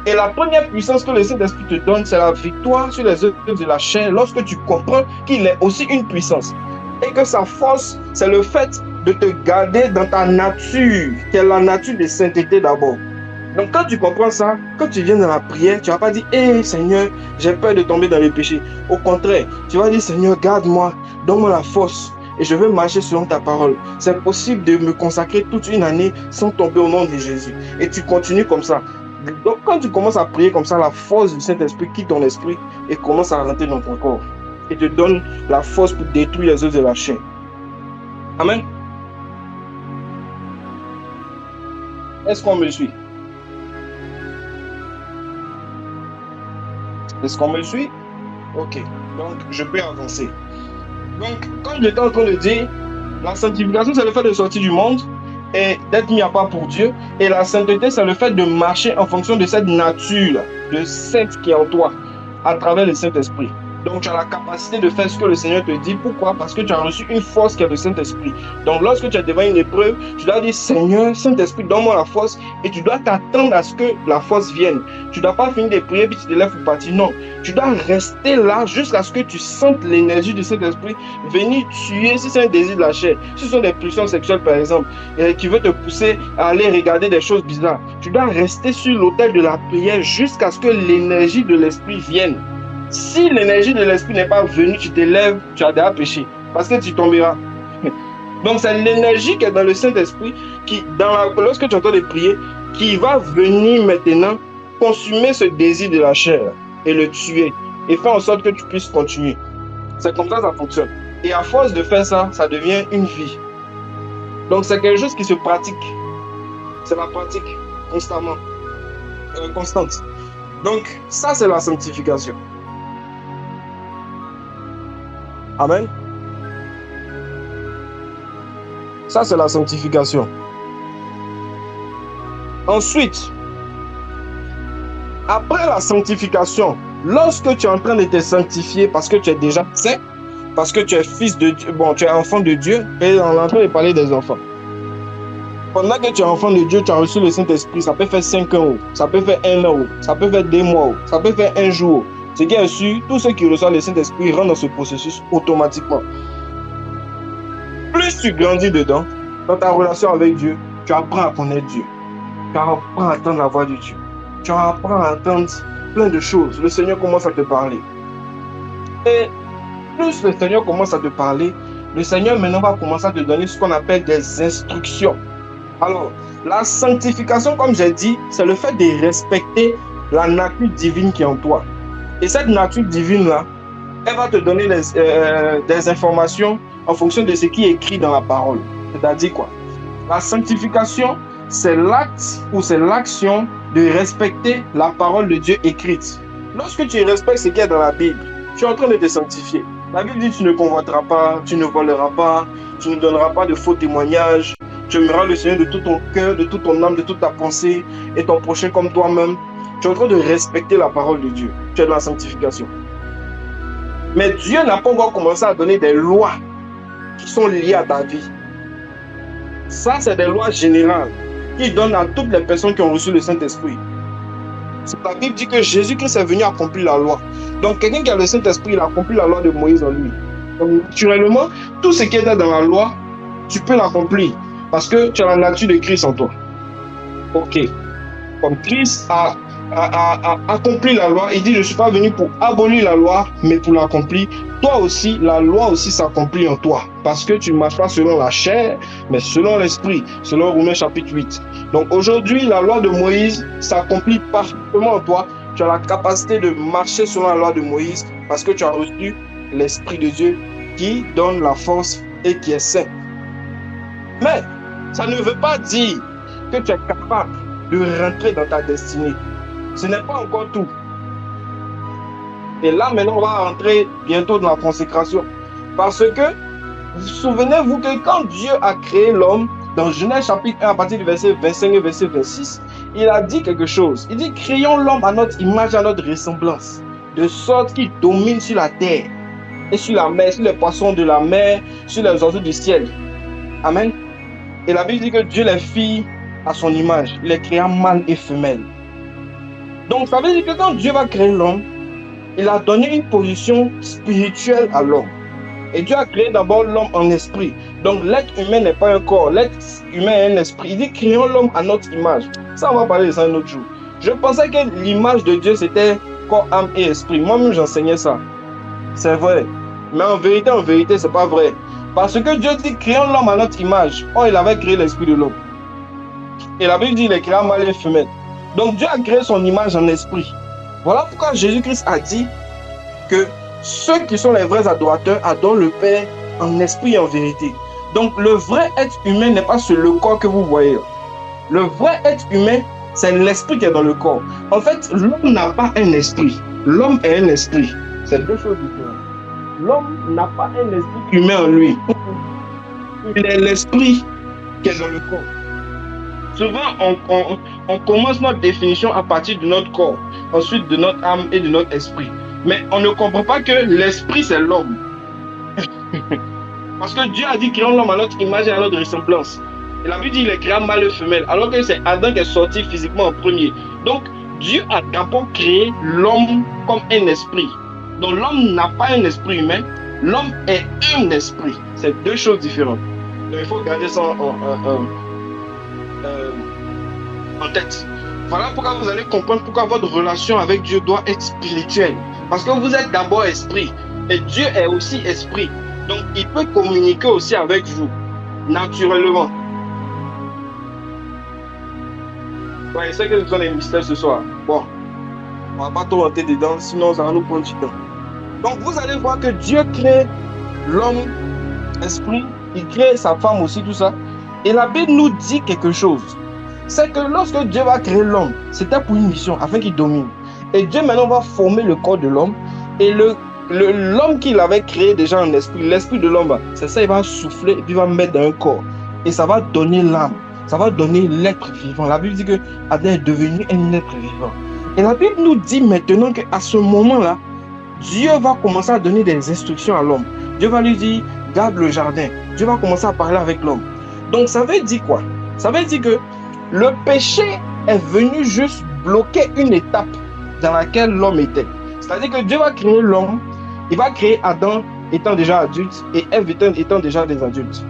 Et la première puissance que le Saint-Esprit te donne, c'est la victoire sur les œuvres de la chair lorsque tu comprends qu'il est aussi une puissance. Et que sa force, c'est le fait de te garder dans ta nature, qui est la nature de sainteté d'abord. Donc quand tu comprends ça, quand tu viens dans la prière, tu ne vas pas dire, hé Seigneur, j'ai peur de tomber dans le péché. Au contraire, tu vas dire, Seigneur, garde-moi, donne-moi la force et je veux marcher selon ta parole. C'est possible de me consacrer toute une année sans tomber au nom de Jésus. Et tu continues comme ça. Donc quand tu commences à prier comme ça, la force du Saint-Esprit quitte ton esprit et commence à rentrer dans ton corps. Et te donne la force pour détruire les œuvres de la chair. Amen. Est-ce qu'on me suit? Est-ce qu'on me suit? Ok. Donc, je peux avancer. Donc, comme j'étais en train de dire, la sanctification, c'est le fait de sortir du monde et d'être mis à part pour Dieu. Et la sainteté, c'est le fait de marcher en fonction de cette nature, de sainte qui est en toi, à travers le Saint-Esprit. Donc, tu as la capacité de faire ce que le Seigneur te dit. Pourquoi? Parce que tu as reçu une force qui est le Saint-Esprit. Donc, lorsque tu es devant une épreuve, tu dois dire, Seigneur, Saint-Esprit, donne-moi la force. Et tu dois t'attendre à ce que la force vienne. Tu ne dois pas finir de prier puis tu te lèves pour partir. Non. Tu dois rester là jusqu'à ce que tu sentes l'énergie du Saint-Esprit venir tuer, si c'est un désir de la chair. Si ce sont des pulsions sexuelles, par exemple, qui veulent te pousser à aller regarder des choses bizarres. Tu dois rester sur l'autel de la prière jusqu'à ce que l'énergie de l'Esprit vienne. Si l'énergie de l'esprit n'est pas venue, tu te lèves, tu as déjà péché. Parce que tu tomberas. Donc c'est l'énergie qui est dans le Saint-Esprit qui, lorsque tu entends de prier, qui va venir maintenant consumer ce désir de la chair et le tuer. Et faire en sorte que tu puisses continuer. C'est comme ça que ça fonctionne. Et à force de faire ça, ça devient une vie. Donc c'est quelque chose qui se pratique. C'est la pratique constamment. Constante. Donc ça c'est la sanctification. Amen. Ça, c'est la sanctification. Ensuite, après la sanctification, lorsque tu es en train de te sanctifier parce que tu es déjà saint, parce que tu es fils de Dieu, bon, tu es enfant de Dieu, et on est en train de parler des enfants. Pendant que tu es enfant de Dieu, tu as reçu le Saint-Esprit, ça peut faire 5 ans, ça peut faire 1 an, ça peut faire 2 mois, ça peut faire 1 jour. Ce qui est sûr, tous ceux qui reçoivent le Saint-Esprit rentrent dans ce processus automatiquement. Plus tu grandis dedans, dans ta relation avec Dieu, tu apprends à connaître Dieu. Tu apprends à entendre la voix de Dieu. Tu apprends à entendre plein de choses. Le Seigneur commence à te parler. Et plus le Seigneur commence à te parler, le Seigneur maintenant va commencer à te donner ce qu'on appelle des instructions. Alors, la sanctification, comme j'ai dit, c'est le fait de respecter la nature divine qui est en toi. Et cette nature divine-là, elle va te donner des informations en fonction de ce qui est écrit dans la parole. C'est-à-dire quoi? La sanctification, c'est l'acte ou c'est l'action de respecter la parole de Dieu écrite. Lorsque tu respectes ce qui est dans la Bible, tu es en train de te sanctifier. La Bible dit tu ne convoiteras pas, tu ne voleras pas, tu ne donneras pas de faux témoignages, tu aimeras le Seigneur de tout ton cœur, de toute ton âme, de toute ta pensée et ton prochain comme toi-même. Tu es en train de respecter la parole de Dieu. Tu es dans la sanctification. Mais Dieu n'a pas encore commencé à donner des lois qui sont liées à ta vie. Ça, c'est des lois générales qu'il donne à toutes les personnes qui ont reçu le Saint-Esprit. La Bible dit que Jésus-Christ est venu accomplir la loi. Donc, quelqu'un qui a le Saint-Esprit, il a accompli la loi de Moïse en lui. Donc, naturellement, tout ce qui est dans la loi, tu peux l'accomplir parce que tu as la nature de Christ en toi. Ok. Comme Christ a accompli la loi, il dit, je ne suis pas venu pour abolir la loi, mais pour l'accomplir. Toi aussi, la loi aussi s'accomplit en toi. Parce que tu ne marches pas selon la chair, mais selon l'esprit, selon Romains chapitre 8. Donc aujourd'hui, la loi de Moïse s'accomplit parfaitement en toi. Tu as la capacité de marcher selon la loi de Moïse parce que tu as reçu l'Esprit de Dieu qui donne la force et qui est saint. Mais ça ne veut pas dire que tu es capable de rentrer dans ta destinée. Ce n'est pas encore tout. Et là, maintenant, on va rentrer bientôt dans la consécration. Parce que, souvenez-vous que quand Dieu a créé l'homme, dans Genèse chapitre 1, à partir du verset 25 et verset 26, il a dit quelque chose. Il dit, créons l'homme à notre image, à notre ressemblance, de sorte qu'il domine sur la terre, et sur la mer, sur les poissons de la mer, sur les oiseaux du ciel. Amen. Et la Bible dit que Dieu les fit à son image. Il les créa mâle et femelle. Donc, ça veut dire que quand Dieu va créer l'homme, il a donné une position spirituelle à l'homme. Et Dieu a créé d'abord l'homme en esprit. Donc l'être humain n'est pas un corps, l'être humain est un esprit. Il dit créons l'homme à notre image. Ça, on va parler de ça un autre jour. Je pensais que l'image de Dieu, c'était corps, âme et esprit. Moi-même, j'enseignais ça. C'est vrai. Mais en vérité, c'est pas vrai. Parce que Dieu dit créons l'homme à notre image. Or, il avait créé l'esprit de l'homme. Et la Bible dit il est créé mâle et femelle. Donc Dieu a créé son image en esprit. Voilà pourquoi Jésus-Christ a dit que ceux qui sont les vrais adorateurs adorent le Père en esprit et en vérité. Donc le vrai être humain n'est pas sur le corps que vous voyez. Le vrai être humain, c'est l'esprit qui est dans le corps. En fait, l'homme n'a pas un esprit. L'homme est un esprit. C'est deux choses différentes. L'homme n'a pas un esprit humain en lui. Il est l'esprit qui est dans le corps. Souvent, on commence notre définition à partir de notre corps, ensuite de notre âme et de notre esprit. Mais on ne comprend pas que l'esprit, c'est l'homme. Parce que Dieu a dit créons l'homme à notre image et à notre ressemblance. Et la Bible dit il est créé mâle et femelle, alors que c'est Adam qui est sorti physiquement en premier. Donc, Dieu a d'abord créé l'homme comme un esprit. Donc, l'homme n'a pas un esprit humain, l'homme est un esprit. C'est deux choses différentes. Donc, il faut garder ça en tête. Voilà pourquoi vous allez comprendre pourquoi votre relation avec Dieu doit être spirituelle. Parce que vous êtes d'abord esprit. Et Dieu est aussi esprit. Donc, il peut communiquer aussi avec vous, naturellement. Ouais, je sais que ce sont des mystères ce soir. Bon, on ne va pas trop rentrer dedans, sinon ça va nous prendre du temps. Donc, vous allez voir que Dieu crée l'homme, esprit, il crée sa femme aussi, tout ça. Et la Bible nous dit quelque chose. C'est que lorsque Dieu va créer l'homme, c'était pour une mission, afin qu'il domine. Et Dieu maintenant va former le corps de l'homme. Et l'homme qu'il avait créé déjà en esprit, l'esprit de l'homme, c'est ça, il va souffler et puis il va mettre dans un corps. Et ça va donner l'âme, ça va donner l'être vivant. La Bible dit que Adam est devenu un être vivant. Et la Bible nous dit maintenant qu'à ce moment-là, Dieu va commencer à donner des instructions à l'homme. Dieu va lui dire, garde le jardin. Dieu va commencer à parler avec l'homme. Donc ça veut dire quoi? Ça veut dire que le péché est venu juste bloquer une étape dans laquelle l'homme était. C'est-à-dire que Dieu va créer l'homme, il va créer Adam étant déjà adulte et Ève étant déjà des adultes.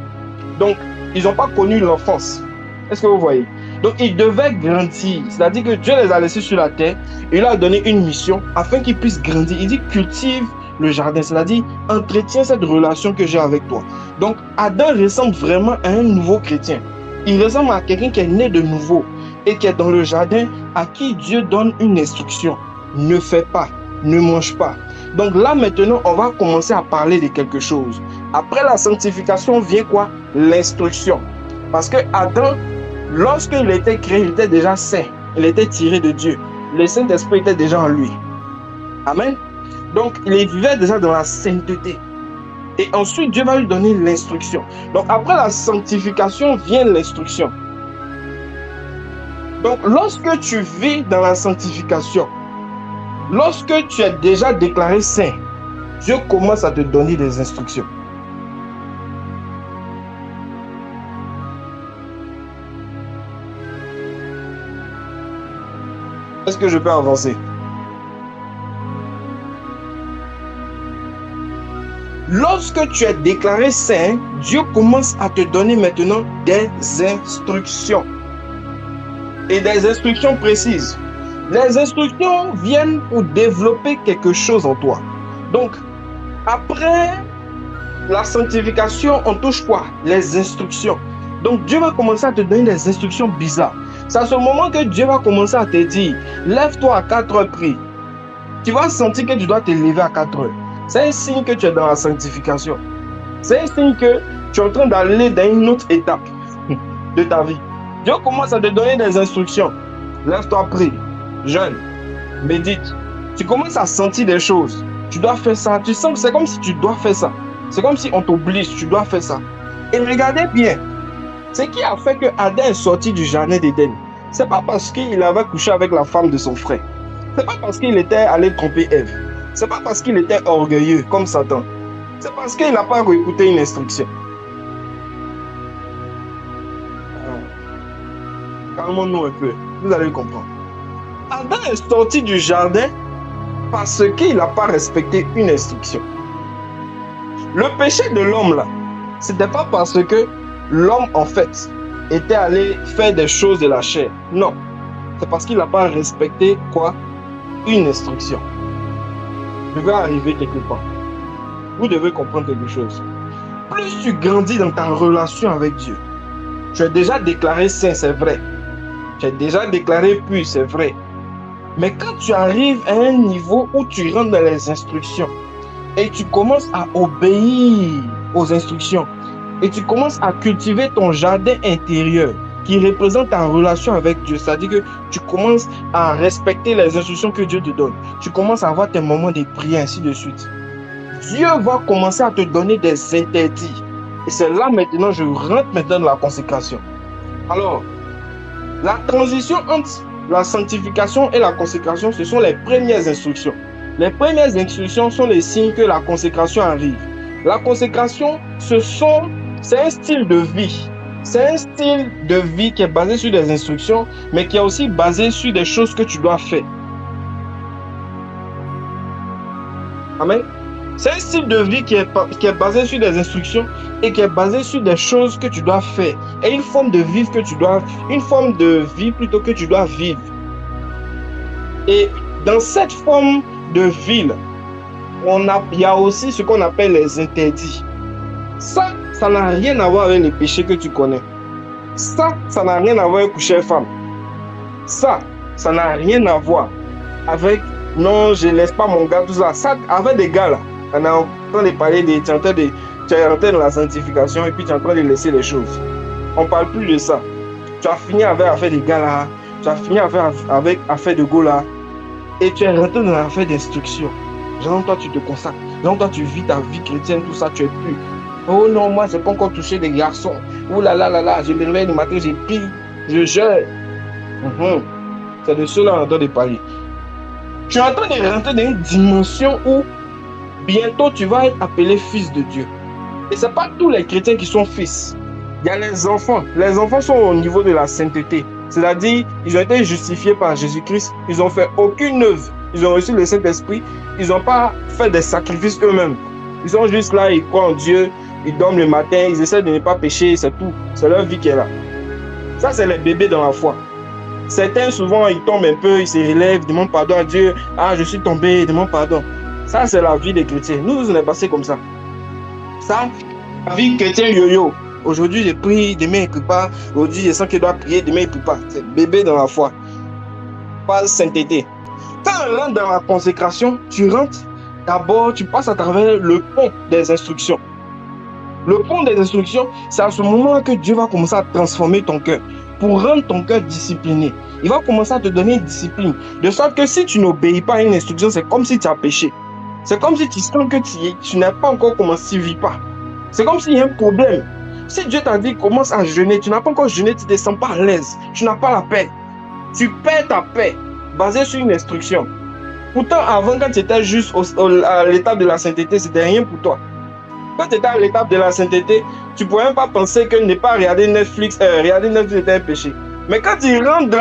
Donc, ils n'ont pas connu l'enfance. Est-ce que vous voyez? Donc, ils devaient grandir. C'est-à-dire que Dieu les a laissés sur la terre et il leur a donné une mission afin qu'ils puissent grandir. Il dit cultive le jardin, c'est-à-dire entretiens cette relation que j'ai avec toi. Donc, Adam ressemble vraiment à un nouveau chrétien. Il ressemble à quelqu'un qui est né de nouveau et qui est dans le jardin, à qui Dieu donne une instruction. Ne fais pas, ne mange pas. Donc là maintenant, on va commencer à parler de quelque chose. Après la sanctification vient quoi? L'instruction. Parce que Adam, lorsqu'il était créé, il était déjà saint. Il était tiré de Dieu. Le Saint-Esprit était déjà en lui. Amen. Donc il vivait déjà dans la sainteté. Et ensuite, Dieu va lui donner l'instruction. Donc après la sanctification vient l'instruction. Donc lorsque tu vis dans la sanctification, lorsque tu es déjà déclaré saint, Dieu commence à te donner des instructions. Est-ce que je peux avancer? Lorsque tu es déclaré saint, Dieu commence à te donner maintenant des instructions. Et des instructions précises. Les instructions viennent pour développer quelque chose en toi. Donc, après la sanctification, on touche quoi? Les instructions. Donc, Dieu va commencer à te donner des instructions bizarres. C'est à ce moment que Dieu va commencer à te dire, lève-toi à 4 heures, prie. Tu vas sentir que tu dois te lever à 4 heures. C'est un signe que tu es dans la sanctification. C'est un signe que tu es en train d'aller dans une autre étape de ta vie. Dieu commence à te donner des instructions. Lève-toi, prie, jeûne, médite. Tu commences à sentir des choses. Tu dois faire ça. Tu sens que c'est comme si tu dois faire ça. C'est comme si on t'oblige, tu dois faire ça. Et regardez bien, ce qui a fait que Adam est sorti du jardin d'Éden, ce n'est pas parce qu'il avait couché avec la femme de son frère. Ce n'est pas parce qu'il était allé tromper Ève. Ce n'est pas parce qu'il était orgueilleux comme Satan. C'est parce qu'il n'a pas écouté une instruction. Calmons-nous un peu, vous allez comprendre. Adam est sorti du jardin parce qu'il n'a pas respecté une instruction. Le péché de l'homme là, c'était pas parce que l'homme en fait était allé faire des choses de la chair. Non, c'est parce qu'il n'a pas respecté quoi? Une instruction. Je vais arriver quelque part. Vous devez comprendre quelque chose. Plus tu grandis dans ta relation avec Dieu, tu as déjà déclaré saint, c'est vrai. Tu as déjà déclaré pur, c'est vrai. Mais quand tu arrives à un niveau où tu rentres dans les instructions et tu commences à obéir aux instructions et tu commences à cultiver ton jardin intérieur qui représente ta relation avec Dieu, c'est-à-dire que tu commences à respecter les instructions que Dieu te donne. Tu commences à avoir tes moments de prière, ainsi de suite. Dieu va commencer à te donner des interdits. Et c'est là maintenant, je rentre maintenant dans la consécration. Alors, la transition entre la sanctification et la consécration, ce sont les premières instructions. Les premières instructions sont les signes que la consécration arrive. La consécration, c'est un style de vie. C'est un style de vie qui est basé sur des instructions, mais qui est aussi basé sur des choses que tu dois faire. Amen. C'est un style de vie qui est basé sur des instructions et qui est basé sur des choses que tu dois faire. Et une forme de vie que tu dois vivre. Et dans cette forme de vie, il y a aussi ce qu'on appelle les interdits. Ça n'a rien à voir avec les péchés que tu connais. Ça n'a rien à voir avec coucher femme. Ça n'a rien à voir avec non, je laisse pas mon gars, tout ça. Ça, avec des gars là, on est en train de parler tu es rentré dans la sanctification et puis tu es en train de laisser les choses. On parle plus de ça. Tu as fini avec l'affaire des gars là, tu as fini avec l'affaire de go là, et tu es rentré dans l'affaire d'instruction. Genre, toi tu te consacres, genre, toi tu vis ta vie chrétienne, tout ça, tu es plus. Oh non, moi je n'ai pas encore touché des garçons. Oh là là là là, je me réveille le matin, j'ai pris, je jeûne. C'est de cela qu'on entend de parler. Tu es en train de rentrer dans une dimension où bientôt tu vas être appelé fils de Dieu. Et ce n'est pas tous les chrétiens qui sont fils. Il y a les enfants. Les enfants sont au niveau de la sainteté. C'est-à-dire, ils ont été justifiés par Jésus-Christ. Ils n'ont fait aucune œuvre. Ils ont reçu le Saint-Esprit. Ils n'ont pas fait des sacrifices eux-mêmes. Ils sont juste là, ils croient en Dieu. Ils dorment le matin. Ils essaient de ne pas pécher. C'est tout. C'est leur vie qui est là. Ça, c'est les bébés dans la foi. Certains, souvent, ils tombent un peu, ils se relèvent, demandent pardon à Dieu. Ah, je suis tombé, demande pardon. Ça, c'est la vie des chrétiens. Nous, on est passé comme ça. Ça, la vie chrétienne yo-yo. Aujourd'hui, je prie, demain, il ne prie pas. Aujourd'hui, je sens qu'il doit prier, demain, il ne prie pas. C'est bébé dans la foi. Pas sainteté. Quand on rentre dans la consécration, tu rentres, d'abord, tu passes à travers le pont des instructions. Le pont des instructions, c'est à ce moment-là que Dieu va commencer à transformer ton cœur pour rendre ton cœur discipliné. Il va commencer à te donner une discipline. De sorte que si tu n'obéis pas à une instruction, c'est comme si tu as péché. C'est comme si tu sens que tu n'as pas encore commencé, tu ne vis pas. C'est comme s'il y a un problème. Si Dieu t'a dit commence à jeûner, tu n'as pas encore jeûné, tu ne te sens pas à l'aise. Tu n'as pas la paix. Tu perds ta paix basée sur une instruction. Pourtant, avant, quand tu étais juste à l'étape de la sainteté, c'était rien pour toi. Quand tu étais à l'étape de la sainteté, tu ne pouvais même pas penser que ne pas regarder Netflix était un péché. Mais quand tu rentres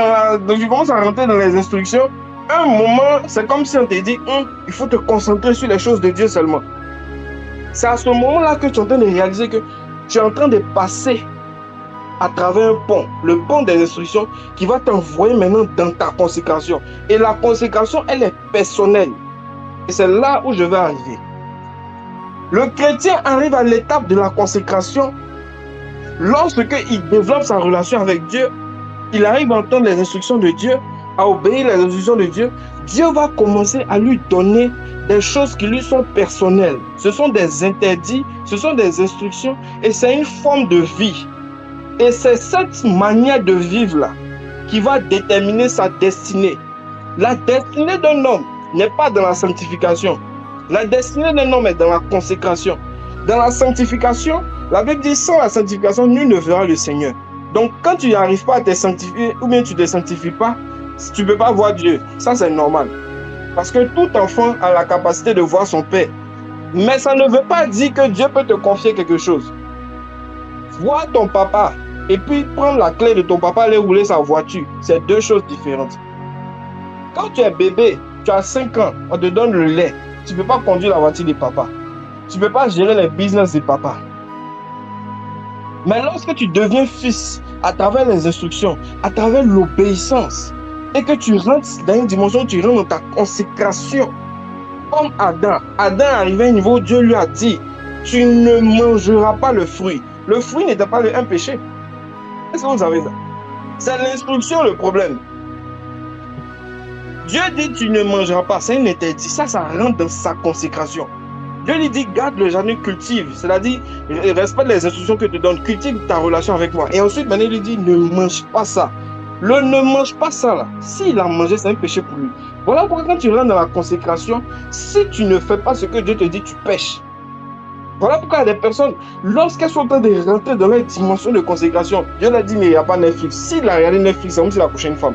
tu commences à rentrer dans les instructions, un moment, c'est comme si on te dit, il faut te concentrer sur les choses de Dieu seulement. C'est à ce moment-là que tu es en train de réaliser que tu es en train de passer à travers un pont, le pont des instructions qui va t'envoyer maintenant dans ta consécration. Et la consécration, elle est personnelle. Et c'est là où je vais arriver. Le chrétien arrive à l'étape de la consécration lorsqu'il développe sa relation avec Dieu, il arrive à entendre les instructions de Dieu, à obéir les instructions de Dieu. Dieu va commencer à lui donner des choses qui lui sont personnelles. Ce sont des interdits, ce sont des instructions et c'est une forme de vie. Et c'est cette manière de vivre-là qui va déterminer sa destinée. La destinée d'un homme n'est pas dans la sanctification. La destinée d'un homme est dans la consécration. Dans la sanctification, la Bible dit sans la sanctification, nul ne verra le Seigneur. Donc quand tu n'arrives pas à te sanctifier ou bien tu ne te sanctifies pas, tu ne peux pas voir Dieu. Ça c'est normal. Parce que tout enfant a la capacité de voir son Père. Mais ça ne veut pas dire que Dieu peut te confier quelque chose. Voir ton papa et puis prendre la clé de ton papa, aller rouler sa voiture, c'est deux choses différentes. Quand tu es bébé, tu as 5 ans, on te donne le lait. Tu ne peux pas conduire la voiture de papa. tu ne peux pas gérer les business de papa. Mais lorsque tu deviens fils, à travers les instructions, à travers l'obéissance, et que tu rentres dans une dimension, tu rentres dans ta consécration, comme Adam. Adam arrivé à un niveau où Dieu lui a dit, tu ne mangeras pas le fruit. Le fruit n'était pas un péché. Est-ce que vous savez ça? C'est l'instruction le problème. Dieu dit, tu ne mangeras pas. C'est un interdit. Ça rentre dans sa consécration. Dieu lui dit, garde le jardin, cultive. C'est-à-dire, respecte les instructions que je te donne, cultive ta relation avec moi. Et ensuite, maintenant, il lui dit, ne mange pas ça. Le ne mange pas ça, là. S'il a mangé, c'est un péché pour lui. Voilà pourquoi quand tu rentres dans la consécration, si tu ne fais pas ce que Dieu te dit, tu pêches. Voilà pourquoi il y a des personnes, lorsqu'elles sont en train de rentrer dans leur dimension de consécration, Dieu leur dit, mais il n'y a pas Netflix. S'il a regardé Netflix, c'est comme s'il a couché une femme.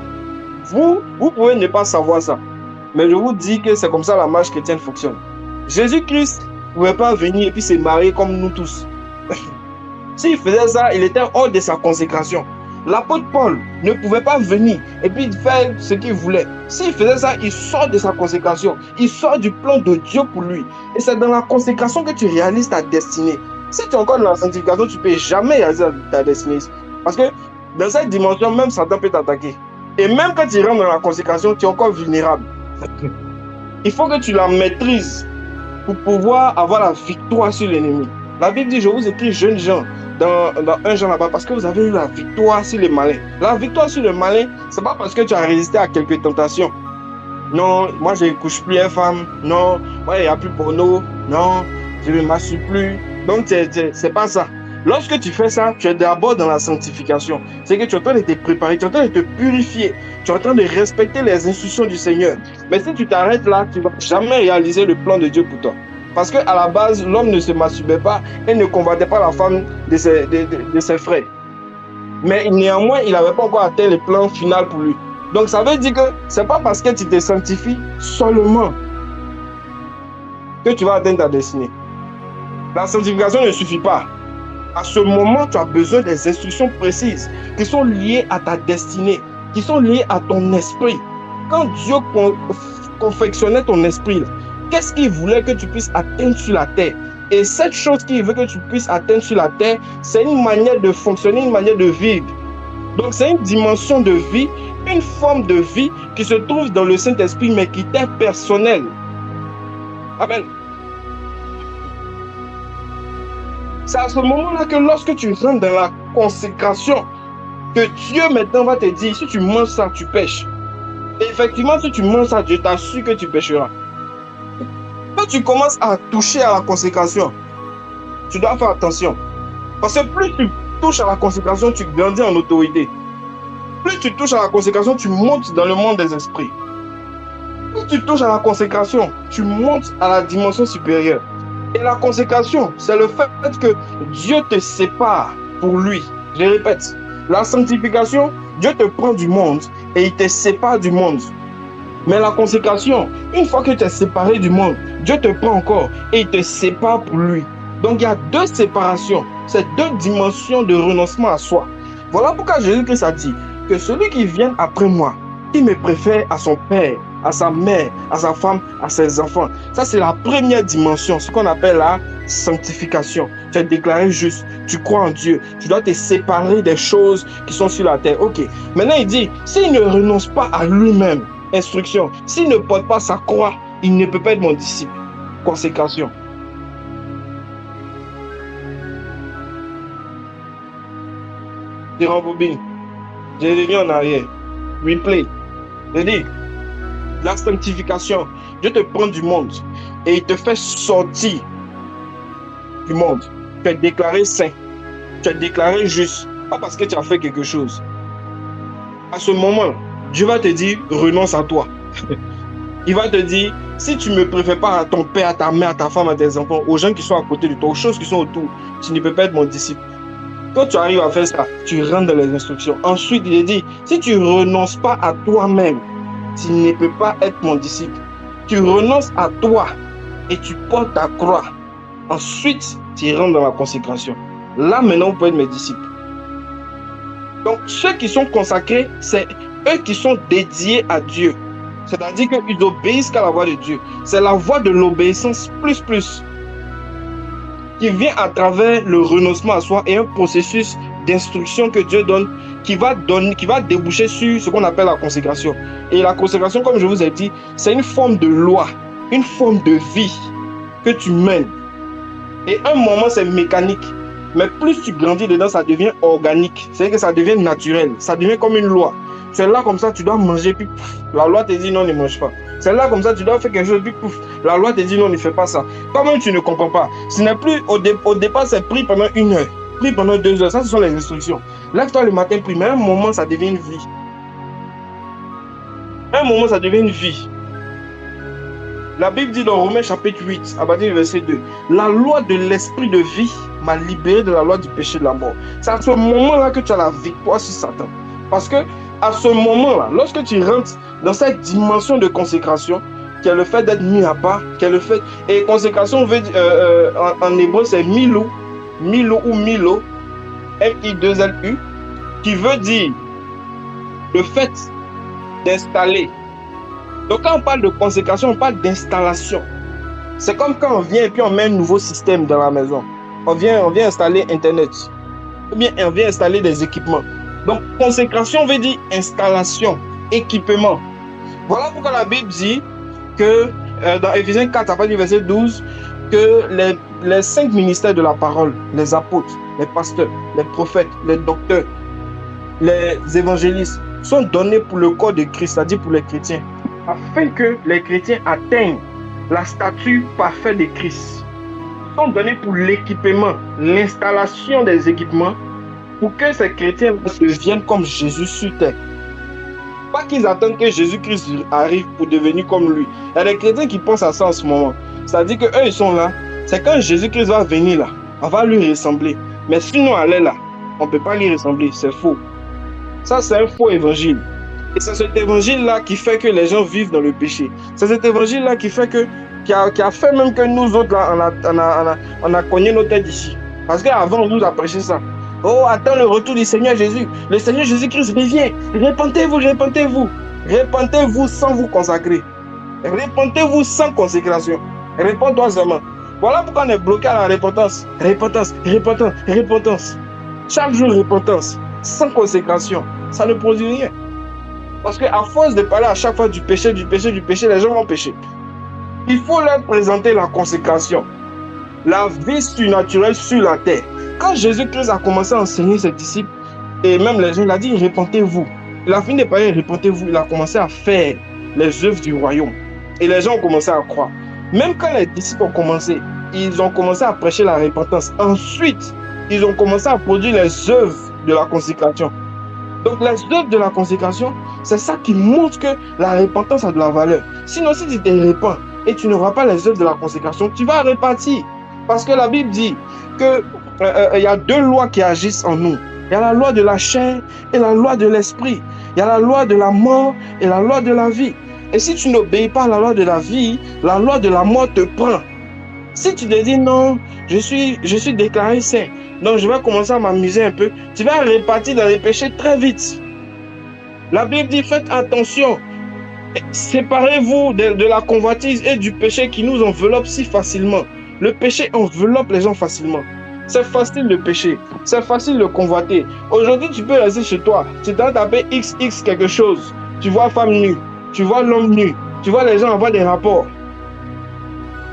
Vous pouvez ne pas savoir ça. Mais je vous dis que c'est comme ça la marche chrétienne fonctionne. Jésus-Christ ne pouvait pas venir et puis se marier comme nous tous. S'il faisait ça, il était hors de sa consécration. L'apôtre Paul ne pouvait pas venir et puis faire ce qu'il voulait. S'il faisait ça, il sort de sa consécration. Il sort du plan de Dieu pour lui. Et c'est dans la consécration que tu réalises ta destinée. Si tu es encore dans la sanctification, tu ne peux jamais réaliser ta destinée. Parce que dans cette dimension, même Satan peut t'attaquer. Et même quand tu rentres dans la consécration, tu es encore vulnérable. Il faut que tu la maîtrises pour pouvoir avoir la victoire sur l'ennemi. La Bible dit, je vous écris jeunes gens, dans 1 Jean là-bas, parce que vous avez eu la victoire sur les malins. La victoire sur le malin, c'est pas parce que tu as résisté à quelques tentations. Non, moi je ne couche plus une femme. Non, moi il n'y a plus porno. Non, je ne m'assure plus. Donc c'est pas ça. Lorsque tu fais ça, tu es d'abord dans la sanctification. C'est que tu es en train de te préparer, tu es en train de te purifier. Tu es en train de respecter les instructions du Seigneur. Mais si tu t'arrêtes là, tu ne vas jamais réaliser le plan de Dieu pour toi. Parce qu'à la base, l'homme ne se masturbait pas et ne combattait pas la femme de ses frères. Mais néanmoins, il n'avait pas encore atteint le plan final pour lui. Donc ça veut dire que ce n'est pas parce que tu te sanctifies seulement que tu vas atteindre ta destinée. La sanctification ne suffit pas. À ce moment, tu as besoin des instructions précises qui sont liées à ta destinée, qui sont liées à ton esprit. Quand Dieu confectionnait ton esprit, qu'est-ce qu'il voulait que tu puisses atteindre sur la terre? Et cette chose qu'il veut que tu puisses atteindre sur la terre, c'est une manière de fonctionner, une manière de vivre. Donc c'est une dimension de vie, une forme de vie qui se trouve dans le Saint-Esprit, mais qui t'est personnelle. Amen. C'est à ce moment-là que lorsque tu rentres dans la consécration, que Dieu maintenant va te dire, si tu manges ça, tu pêches. Et effectivement, si tu manges ça, Dieu t'assure que tu pêcheras. Quand tu commences à toucher à la consécration, tu dois faire attention. Parce que plus tu touches à la consécration, tu grandis en autorité. Plus tu touches à la consécration, tu montes dans le monde des esprits. Plus tu touches à la consécration, tu montes à la dimension supérieure. Et la consécration, c'est le fait que Dieu te sépare pour lui. Je répète, la sanctification, Dieu te prend du monde et il te sépare du monde. Mais la consécration, une fois que tu es séparé du monde, Dieu te prend encore et il te sépare pour lui. Donc il y a deux séparations, c'est deux dimensions de renoncement à soi. Voilà pourquoi Jésus-Christ a dit que celui qui vient après moi, il me préfère à son père, à sa mère, à sa femme, à ses enfants. Ça, c'est la première dimension, ce qu'on appelle la sanctification. Tu es déclaré juste, tu crois en Dieu, tu dois te séparer des choses qui sont sur la terre. Ok. Maintenant, il dit, s'il ne renonce pas à lui-même, instruction, s'il ne porte pas sa croix, il ne peut pas être mon disciple. Consécration. Je rembobine. Je reviens en arrière. Replay. Je dis, la sanctification, Dieu te prend du monde et il te fait sortir du monde. Tu es déclaré saint, tu es déclaré juste, pas parce que tu as fait quelque chose. À ce moment, Dieu va te dire, renonce à toi. Il va te dire, si tu ne me préfères pas à ton père, à ta mère, à ta femme, à tes enfants, aux gens qui sont à côté de toi, aux choses qui sont autour, tu ne peux pas être mon disciple. Quand tu arrives à faire ça, tu rentres dans les instructions. Ensuite, il est dit, si tu ne renonces pas à toi-même, tu ne peux pas être mon disciple. Tu renonces à toi et tu portes ta croix. Ensuite, tu rentres dans la consécration. Là, maintenant, vous pouvez être mes disciples. Donc, ceux qui sont consacrés, c'est eux qui sont dédiés à Dieu. C'est-à-dire qu'ils obéissent qu'à la voix de Dieu. C'est la voix de l'obéissance plus. qui vient à travers le renoncement à soi et un processus d'instruction que Dieu donne, qui va déboucher sur ce qu'on appelle la consécration. Et la consécration, comme je vous ai dit, c'est une forme de loi, une forme de vie que tu mènes. Et un moment, c'est mécanique. Mais plus tu grandis dedans, ça devient organique. C'est-à-dire que ça devient naturel. Ça devient comme une loi. C'est là comme ça, tu dois manger, puis pouf, la loi te dit non, ne mange pas. C'est là comme ça, tu dois faire quelque chose, puis pouf, la loi te dit non, ne fais pas ça. Toi-même, tu ne comprends pas. Ce n'est plus, au départ, c'est pris pendant 1 heure, pris pendant 2 heures. Ça, ce sont les instructions. Lève-toi le matin, prie. Mais à un moment, ça devient une vie. À un moment, ça devient une vie. La Bible dit dans Romains chapitre 8, à partir du verset 2, la loi de l'esprit de vie m'a libéré de la loi du péché et de la mort. C'est à ce moment-là que tu as la victoire sur Satan. Parce que à ce moment-là, lorsque tu rentres dans cette dimension de consécration, qui est le fait d'être mis à part, qui est le fait... Et consécration, veut dire, en hébreu, c'est milou, milo ou milo, M-I-2-L-U, qui veut dire le fait d'installer. Donc quand on parle de consécration, on parle d'installation. C'est comme quand on vient et puis on met un nouveau système dans la maison. On vient installer Internet. Ou bien on vient installer des équipements. Donc consécration veut dire installation, équipement. Voilà pourquoi la Bible dit que dans Éphésiens 4, à partir du verset 12, que les 5 ministères de la parole, les apôtres, les pasteurs, les prophètes, les docteurs, les évangélistes, sont donnés pour le corps de Christ, c'est-à-dire pour les chrétiens, afin que les chrétiens atteignent la stature parfaite de Christ. Ils sont donnés pour l'équipement, l'installation des équipements, pour que ces chrétiens deviennent comme Jésus sur terre. Pas qu'ils attendent que Jésus-Christ arrive pour devenir comme lui. Il y a des chrétiens qui pensent à ça en ce moment. C'est-à-dire qu'eux, ils sont là. C'est quand Jésus-Christ va venir là, on va lui ressembler. Mais sinon, elle est là, on ne peut pas lui ressembler. C'est faux. Ça, c'est un faux évangile. Et c'est cet évangile-là qui fait que les gens vivent dans le péché. C'est cet évangile-là qui fait que, qui a fait même que nous autres, là, on a cogné nos têtes ici. Parce qu'avant, on nous a prêché ça. Oh, attends le retour du Seigneur Jésus. Le Seigneur Jésus-Christ revient. Répentez-vous, répentez-vous. Répentez-vous sans vous consacrer. Répentez-vous sans consécration. Réponds-toi seulement. Voilà pourquoi on est bloqué à la repentance. Repentance, repentance, repentance. Chaque jour, repentance. Sans consécration. Ça ne produit rien. Parce qu'à force de parler à chaque fois du péché, du péché, du péché, les gens vont pécher. Il faut leur présenter la consécration. La vie surnaturelle sur la terre. Quand Jésus-Christ a commencé à enseigner ses disciples, et même les gens, il a dit, répentez-vous. Il a fini de parler, répentez-vous. Il a commencé à faire les œuvres du royaume. Et les gens ont commencé à croire. Même quand les disciples ont commencé, ils ont commencé à prêcher la repentance. Ensuite, ils ont commencé à produire les œuvres de la consécration. Donc les œuvres de la consécration, c'est ça qui montre que la repentance a de la valeur. Sinon, si tu te repens et tu n'auras pas les œuvres de la consécration, tu vas repartir. Parce que la Bible dit que il y a 2 lois qui agissent en nous. Il y a la loi de la chair et la loi de l'esprit. Il y a la loi de la mort et la loi de la vie. Et si tu n'obéis pas à la loi de la vie, la loi de la mort te prend. Si tu te dis non, je suis déclaré saint, donc je vais commencer à m'amuser un peu, tu vas repartir dans les péchés très vite. La Bible dit faites attention, séparez-vous de la convoitise et du péché qui nous enveloppe si facilement. Le péché enveloppe les gens facilement. C'est facile le péché, c'est facile de convoiter. Aujourd'hui, tu peux rester chez toi, tu dois taper XX quelque chose. Tu vois femme nue, tu vois l'homme nu, tu vois les gens avoir des rapports.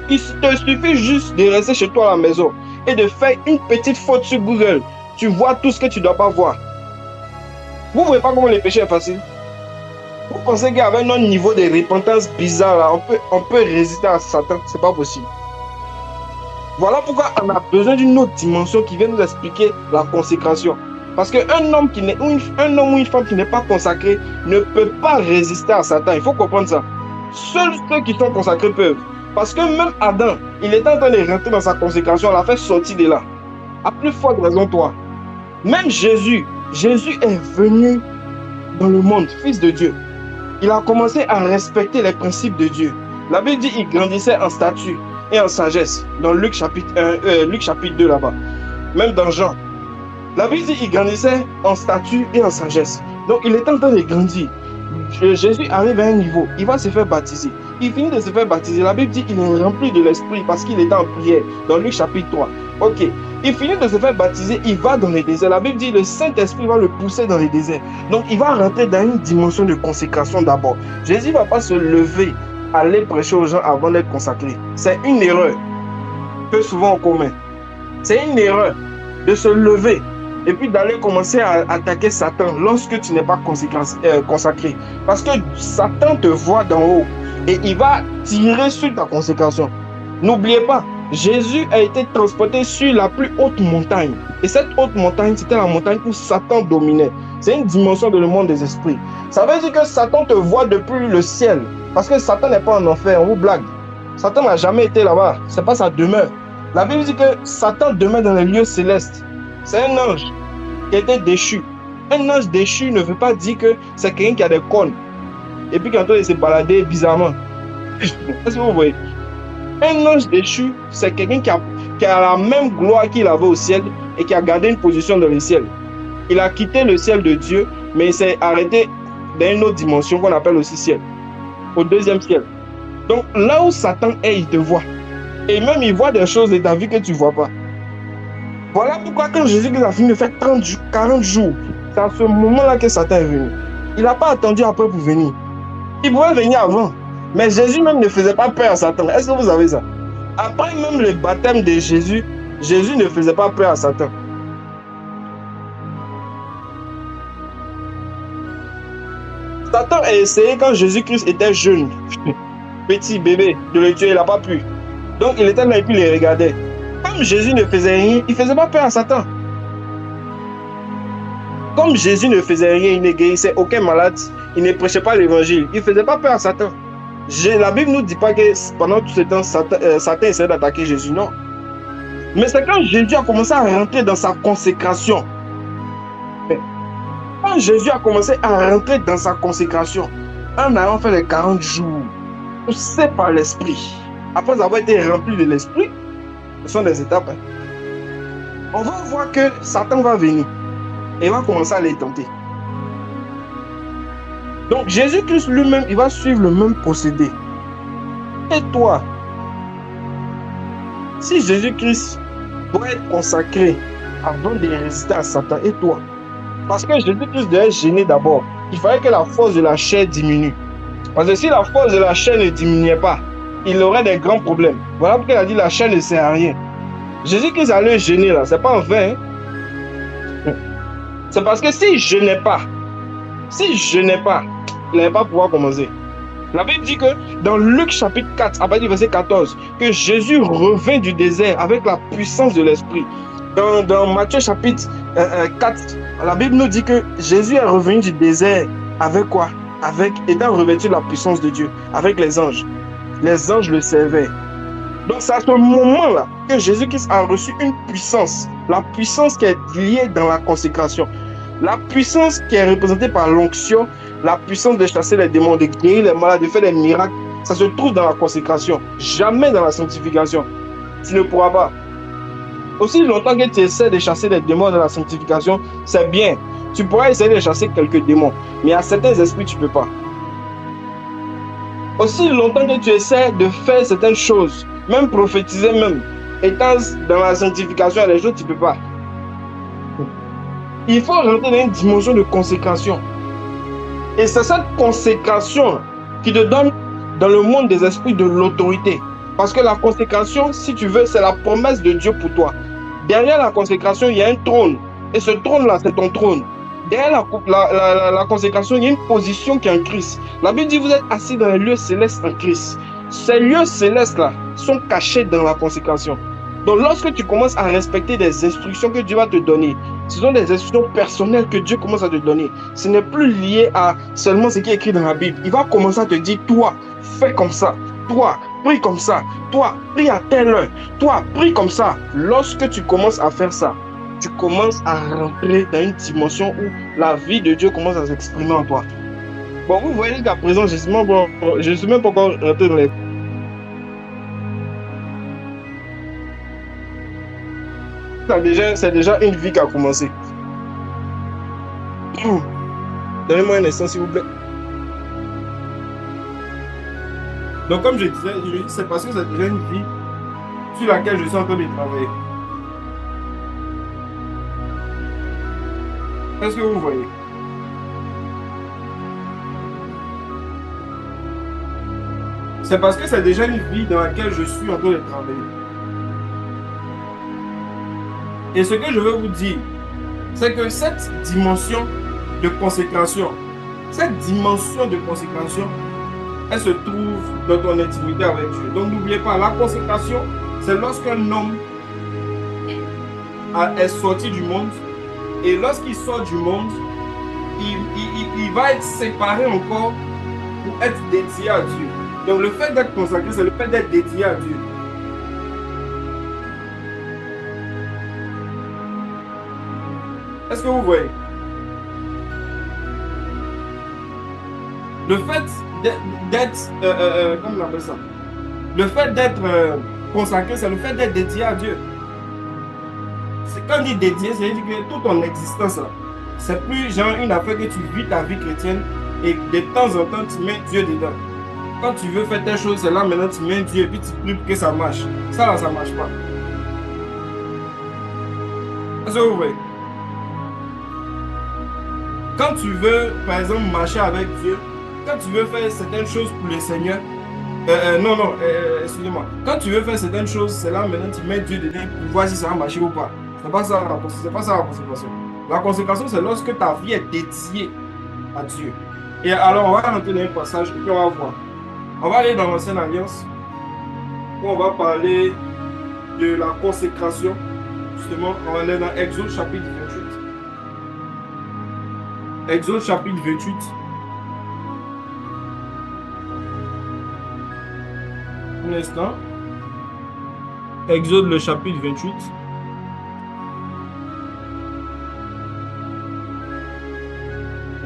Il te suffit juste de rester chez toi à la maison et de faire une petite faute sur Google. Tu vois tout ce que tu ne dois pas voir. Vous ne voyez pas comment le péché est facile? Vous pensez qu'avec notre niveau de repentance bizarre, là, on peut résister à Satan? Ce n'est pas possible. Voilà pourquoi on a besoin d'une autre dimension qui vient nous expliquer la consécration. Parce qu'un homme ou une femme qui n'est pas consacré ne peut pas résister à Satan. Il faut comprendre ça. Seuls ceux qui sont consacrés peuvent. Parce que même Adam, il était en train de rentrer dans sa consécration, on l'a fait sortir de là. À plus forte raison, toi. Même Jésus est venu dans le monde, fils de Dieu. Il a commencé à respecter les principes de Dieu. La Bible dit qu'il grandissait en stature et en sagesse. Dans Luc chapitre 2 là-bas. Même dans Jean. La Bible dit qu'il grandissait en stature et en sagesse. Donc il est en train de grandir. Jésus arrive à un niveau, il va se faire baptiser. Il finit de se faire baptiser. La Bible dit qu'il est rempli de l'esprit parce qu'il était en prière. Dans Luc chapitre 3. Ok. Il finit de se faire baptiser. Il va dans les déserts. La Bible dit que le Saint-Esprit va le pousser dans les déserts. Donc il va rentrer dans une dimension de consécration d'abord. Jésus ne va pas se lever, aller prêcher aux gens avant d'être consacré. C'est une erreur que souvent on commet. C'est une erreur de se lever et puis d'aller commencer à attaquer Satan lorsque tu n'es pas consacré. Parce que Satan te voit d'en haut et il va tirer sur ta consécration. N'oubliez pas, Jésus a été transporté sur la plus haute montagne. Et cette haute montagne, c'était la montagne où Satan dominait. C'est une dimension de le monde des esprits. Ça veut dire que Satan te voit depuis le ciel. Parce que Satan n'est pas en enfer, on vous blague. Satan n'a jamais été là-bas, ce n'est pas sa demeure. La Bible dit que Satan demeure dans les lieux célestes. C'est un ange qui a été déchu. Un ange déchu ne veut pas dire que c'est quelqu'un qui a des cornes. Et puis quand il s'est baladé bizarrement. Est-ce que vous voyez? Un ange déchu, c'est quelqu'un qui a la même gloire qu'il avait au ciel et qui a gardé une position dans le ciel. Il a quitté le ciel de Dieu, mais il s'est arrêté dans une autre dimension qu'on appelle aussi ciel. Au deuxième ciel. Donc là où Satan est, il te voit. Et même il voit des choses de ta vie que tu ne vois pas. Voilà pourquoi quand Jésus-Christ a fini de faire 40 jours, c'est à ce moment-là que Satan est venu. Il n'a pas attendu après pour venir. Il pouvait venir avant. Mais Jésus même ne faisait pas peur à Satan. Est-ce que vous savez ça? Après même le baptême de Jésus, Jésus ne faisait pas peur à Satan. Satan a essayé quand Jésus-Christ était jeune, petit bébé, de le tuer, il n'a pas pu. Donc il était là et puis il les regardait. Comme Jésus ne faisait rien, il ne faisait pas peur à Satan. Comme Jésus ne faisait rien, il ne guérissait aucun malade, il ne prêchait pas l'évangile, il ne faisait pas peur à Satan. La Bible ne nous dit pas que pendant tout ce temps, Satan essayait d'attaquer Jésus, non. Mais c'est quand Jésus a commencé à rentrer dans sa consécration. Quand Jésus a commencé à rentrer dans sa consécration, en ayant fait les 40 jours, poussé par l'Esprit, après avoir été rempli de l'Esprit, ce sont des étapes. On va voir que Satan va venir et va commencer à les tenter. Donc Jésus-Christ lui-même, il va suivre le même procédé. Et toi, si Jésus-Christ doit être consacré avant de résister à Satan, et toi? Parce que Jésus-Christ devait être gêné d'abord. Il fallait que la force de la chair diminue. Parce que si la force de la chair ne diminuait pas, il aurait des grands problèmes. Voilà pourquoi il a dit la chair ne sert à rien. Jésus-Christ allait gêner là, c'est pas en vain. C'est parce que si je n'ai pas, il n'allait pas pouvoir commencer. La Bible dit que dans Luc chapitre 4, à partir du verset 14, que Jésus revint du désert avec la puissance de l'Esprit. Dans Matthieu chapitre 4, la Bible nous dit que Jésus est revenu du désert avec quoi? Étant revêtu de la puissance de Dieu, avec les anges. Les anges le servaient. Donc c'est à ce moment-là que Jésus-Christ a reçu une puissance. La puissance qui est liée dans la consécration. La puissance qui est représentée par l'onction, la puissance de chasser les démons, de guérir les malades, de faire des miracles, ça se trouve dans la consécration, jamais dans la sanctification. Tu ne pourras pas. Aussi longtemps que tu essaies de chasser les démons dans la sanctification, c'est bien. Tu pourras essayer de chasser quelques démons, mais à certains esprits, tu ne peux pas. Aussi longtemps que tu essaies de faire certaines choses, même prophétiser même, étant dans la sanctification, les choses, tu ne peux pas. Il faut rentrer dans une dimension de consécration. Et c'est cette consécration qui te donne dans le monde des esprits de l'autorité. Parce que la consécration, si tu veux, c'est la promesse de Dieu pour toi. Derrière la consécration, il y a un trône. Et ce trône-là, c'est ton trône. Derrière la consécration, il y a une position qui est en Christ. La Bible dit, vous êtes assis dans les lieux célestes en Christ. Ces lieux célestes-là sont cachés dans la consécration. Donc lorsque tu commences à respecter des instructions que Dieu va te donner, ce sont des instructions personnelles que Dieu commence à te donner. Ce n'est plus lié à seulement ce qui est écrit dans la Bible. Il va commencer à te dire, toi, fais comme ça. Toi, prie comme ça. Toi, prie à telle heure. Toi, prie comme ça. Lorsque tu commences à faire ça, tu commences à rentrer dans une dimension où la vie de Dieu commence à s'exprimer en toi. Bon, vous voyez qu'à présent, je ne suis même pas encore rentré dans les... C'est déjà une vie qui a commencé. Donnez-moi un instant, s'il vous plaît. Donc, comme je disais, c'est parce que c'est déjà une vie sur laquelle je suis en train de travailler. Est-ce que vous voyez? C'est parce que c'est déjà une vie dans laquelle je suis en train de travailler. Et ce que je veux vous dire, c'est que cette dimension de consécration, elle se trouve dans ton intimité avec Dieu. Donc n'oubliez pas, la consécration, c'est lorsqu'un homme est sorti du monde, et lorsqu'il sort du monde, il va être séparé encore pour être dédié à Dieu. Donc le fait d'être consacré, c'est le fait d'être dédié à Dieu. Est-ce que vous voyez? Le fait d'être, comment on appelle ça? Le fait d'être consacré, c'est le fait d'être dédié à Dieu. Quand on dit dédié, c'est-à-dire que toute ton existence, c'est plus genre une affaire que tu vis ta vie chrétienne et de temps en temps, tu mets Dieu dedans. Quand tu veux faire telle chose, c'est là maintenant tu mets Dieu et puis tu pries pour que ça marche. Ça là, ça ne marche pas. Est-ce que vous voyez? Quand tu veux, par exemple, marcher avec Dieu, quand tu veux faire certaines choses pour le Seigneur, excusez-moi. Quand tu veux faire certaines choses, c'est là maintenant tu mets Dieu dedans pour voir si ça va marcher ou pas. C'est pas ça la consécration. La consécration, c'est lorsque ta vie est dédiée à Dieu. Et alors, on va rentrer dans un passage et puis on va voir. On va aller dans l'Ancienne Alliance, où on va parler de la consécration. Justement, on est dans Exode chapitre 28. Exode chapitre 28. Un instant. Exode le chapitre 28.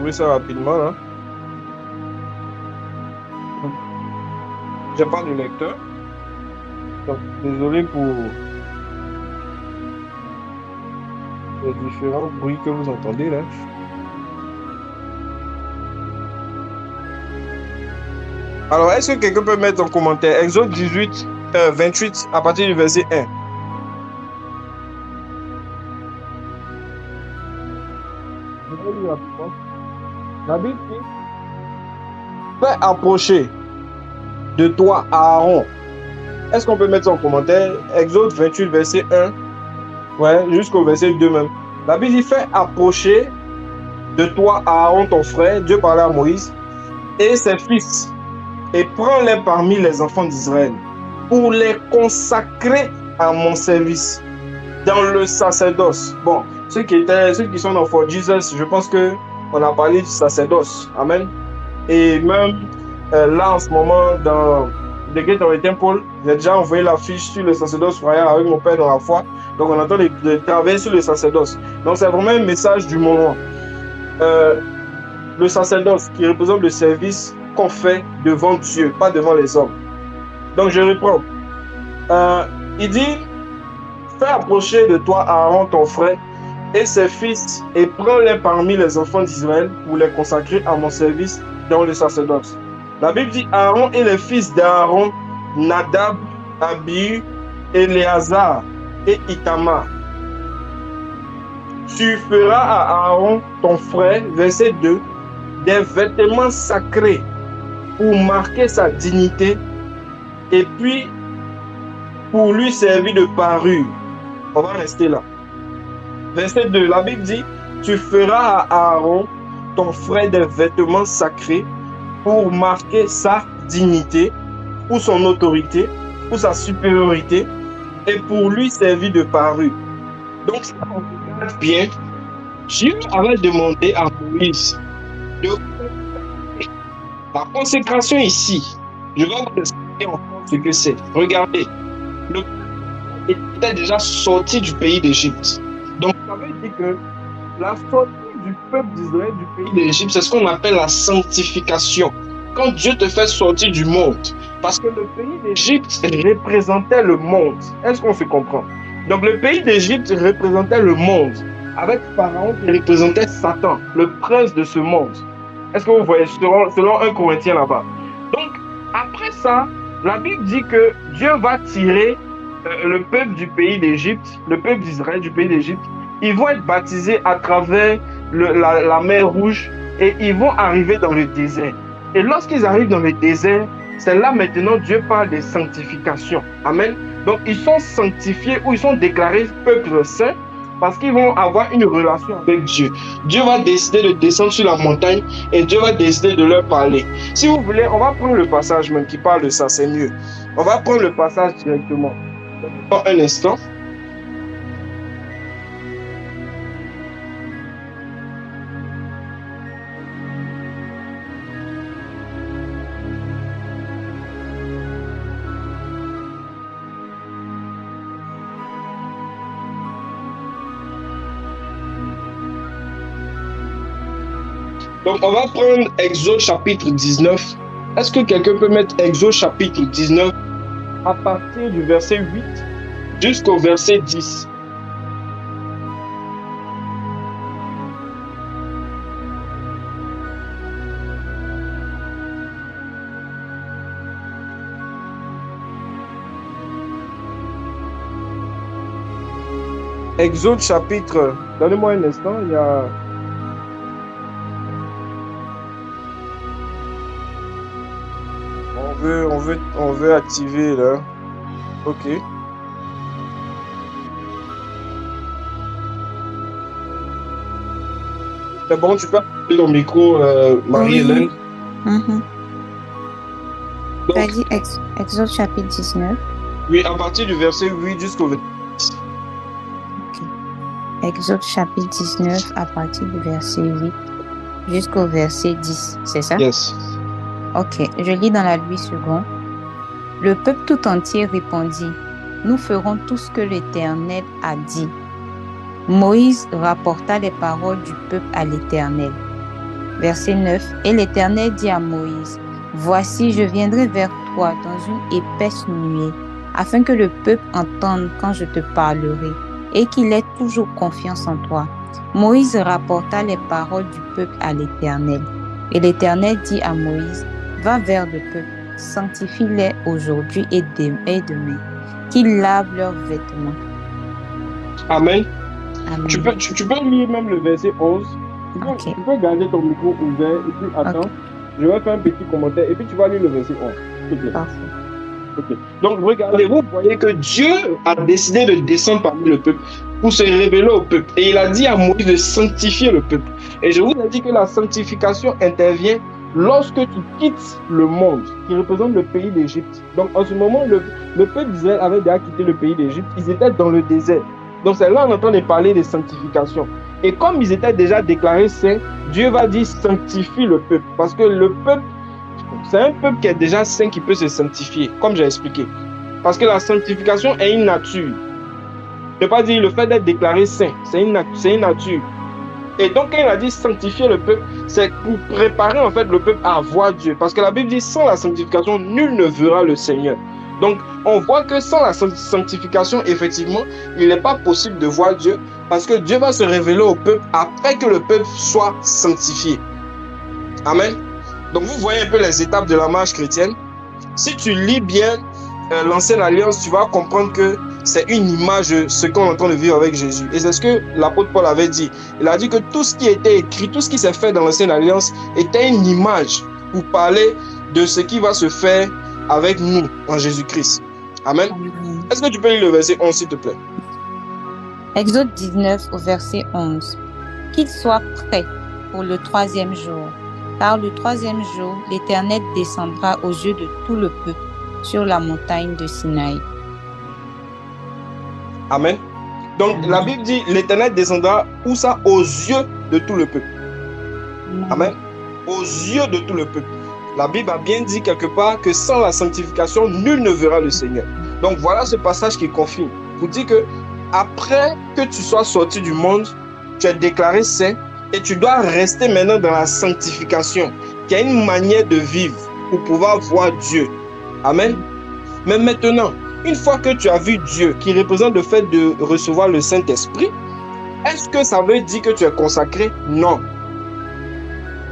Oui, ça rapidement là. J'ai pas de lecteur. Donc, désolé pour les différents bruits que vous entendez là. Alors, est-ce que quelqu'un peut mettre en commentaire Exode 28 à partir du verset 1? La Bible dit: fais approcher de toi Aaron. Est-ce qu'on peut mettre ça en commentaire? Exode 28, verset 1. Ouais, jusqu'au verset 2 même. La Bible dit: fais approcher de toi Aaron ton frère. Dieu parlait à Moïse et ses fils, et prends-les parmi les enfants d'Israël pour les consacrer à mon service dans le sacerdoce. Bon, ceux qui sont dans For Jesus, je pense que on a parlé du sacerdoce. Amen. Et même là en ce moment dans The Gate of the Temple, j'ai déjà envoyé la fiche sur le sacerdoce royal avec mon père dans la foi. Donc on entend de travailler sur le sacerdoce. Donc c'est vraiment un message du moment. Le sacerdoce qui représente le service qu'on fait devant Dieu, pas devant les hommes. Donc je reprends. Il dit: fais approcher de toi Aaron ton frère et ses fils, et prends-les parmi les enfants d'Israël pour les consacrer à mon service dans le sacerdoce. La Bible dit: Aaron et les fils d'Aaron, Nadab, Abihu, Éléazar et Itamar. Tu feras à Aaron ton frère, verset 2, des vêtements sacrés pour marquer sa dignité et puis pour lui servir de parure. On va rester là. Verset 2, la Bible dit: tu feras à Aaron ton frère des vêtements sacrés pour marquer sa dignité, ou son autorité, ou sa supériorité, et pour lui servir de parure. Donc, si on regarde bien, Dieu avait demandé à Moïse de la consécration ici. Je vais vous expliquer encore ce que c'est. Regardez, le peuple était déjà sorti du pays d'Égypte. Donc, ça veut dire que la sortie du peuple d'Israël du pays d'Égypte, c'est ce qu'on appelle la sanctification. Quand Dieu te fait sortir du monde, parce que le pays d'Égypte représentait le monde. Est-ce qu'on se comprend? Donc le pays d'Égypte représentait le monde, avec Pharaon qui représentait Satan, le prince de ce monde. Est-ce que vous voyez, selon 1 Corinthiens là-bas? Donc Après ça, la Bible dit que Dieu va tirer le peuple du pays d'Égypte, le peuple d'Israël du pays d'Égypte. Ils vont être baptisés à travers la mer Rouge et ils vont arriver dans le désert. Et lorsqu'ils arrivent dans le désert, c'est là maintenant Dieu parle de sanctification. Amen. Donc ils sont sanctifiés ou ils sont déclarés peuple saint parce qu'ils vont avoir une relation avec Dieu. Dieu va décider de descendre sur la montagne et Dieu va décider de leur parler. Si vous voulez, on va prendre le passage même qui parle de ça, c'est mieux. On va prendre le passage directement. Un instant. Donc, on va prendre Exode chapitre 19. Est-ce que quelqu'un peut mettre Exode chapitre 19 à partir du verset 8 jusqu'au verset 10? Exode chapitre, donnez-moi un instant, il y a... On veut activer là. Ok. C'est bon, tu peux activer ton micro, Marie-Hélène. Oui. Tu as dit Exode chapitre 19. Oui, à partir du verset 8 jusqu'au verset 10. Ok. Exode chapitre 19 à partir du verset 8 jusqu'au verset 10, c'est ça? Yes. Ok, je lis dans la Louis II. Le peuple tout entier répondit, nous ferons tout ce que l'Éternel a dit. Moïse rapporta les paroles du peuple à l'Éternel. Verset 9. Et l'Éternel dit à Moïse, voici, je viendrai vers toi dans une épaisse nuée, afin que le peuple entende quand je te parlerai, et qu'il ait toujours confiance en toi. Moïse rapporta les paroles du peuple à l'Éternel. Et l'Éternel dit à Moïse, va vers le peuple, sanctifie-les aujourd'hui et demain, qu'ils lavent leurs vêtements. Amen. Amen. Tu peux lire même le verset 11. Tu peux garder ton micro ouvert et puis attends. Je vais faire un petit commentaire et puis tu vas lire le verset 11. S'il te plaît. Parfait. Okay. Donc regardez, vous voyez que Dieu a décidé de descendre parmi le peuple pour se révéler au peuple. Et il a dit à Moïse de sanctifier le peuple. Et je vous ai dit que la sanctification intervient lorsque tu quittes le monde qui représente le pays d'Égypte. Donc en ce moment, le peuple d'Israël avait déjà quitté le pays d'Égypte. Ils étaient dans le désert. Donc c'est là qu'on entend parler de sanctification. Et comme ils étaient déjà déclarés saints, Dieu va dire sanctifie le peuple. Parce que le peuple, c'est un peuple qui est déjà saint qui peut se sanctifier, comme j'ai expliqué. Parce que la sanctification est une nature. Je ne veux pas dire le fait d'être déclaré saint, c'est une nature. Et donc quand il a dit sanctifier le peuple, c'est pour préparer en fait le peuple à voir Dieu. Parce que la Bible dit sans la sanctification, nul ne verra le Seigneur. Donc on voit que sans la sanctification, effectivement, il n'est pas possible de voir Dieu. Parce que Dieu va se révéler au peuple après que le peuple soit sanctifié. Amen. Donc vous voyez un peu les étapes de la marche chrétienne. Si tu lis bien l'Ancienne Alliance, tu vas comprendre que c'est une image de ce qu'on est en train de vivre avec Jésus. Et c'est ce que l'apôtre Paul avait dit. Il a dit que tout ce qui était écrit, tout ce qui s'est fait dans l'Ancienne Alliance était une image pour parler de ce qui va se faire avec nous en Jésus-Christ. Amen. Amen. Est-ce que tu peux lire le verset 11, s'il te plaît? Exode 19 au verset 11. Qu'il soit prêt pour le 3e jour. Car le 3e jour, l'Éternel descendra aux yeux de tout le peuple sur la montagne de Sinaï. Amen. Donc la Bible dit l'Éternel descendra où ça? Aux yeux de tout le peuple. Amen. Aux yeux de tout le peuple. La Bible a bien dit quelque part que sans la sanctification, nul ne verra le Seigneur. Donc voilà ce passage qui confirme. Vous dit que après que tu sois sorti du monde, tu es déclaré saint et tu dois rester maintenant dans la sanctification, qui est une manière de vivre pour pouvoir voir Dieu. Amen. Mais maintenant, une fois que tu as vu Dieu, qui représente le fait de recevoir le Saint-Esprit, est-ce que ça veut dire que tu es consacré? Non.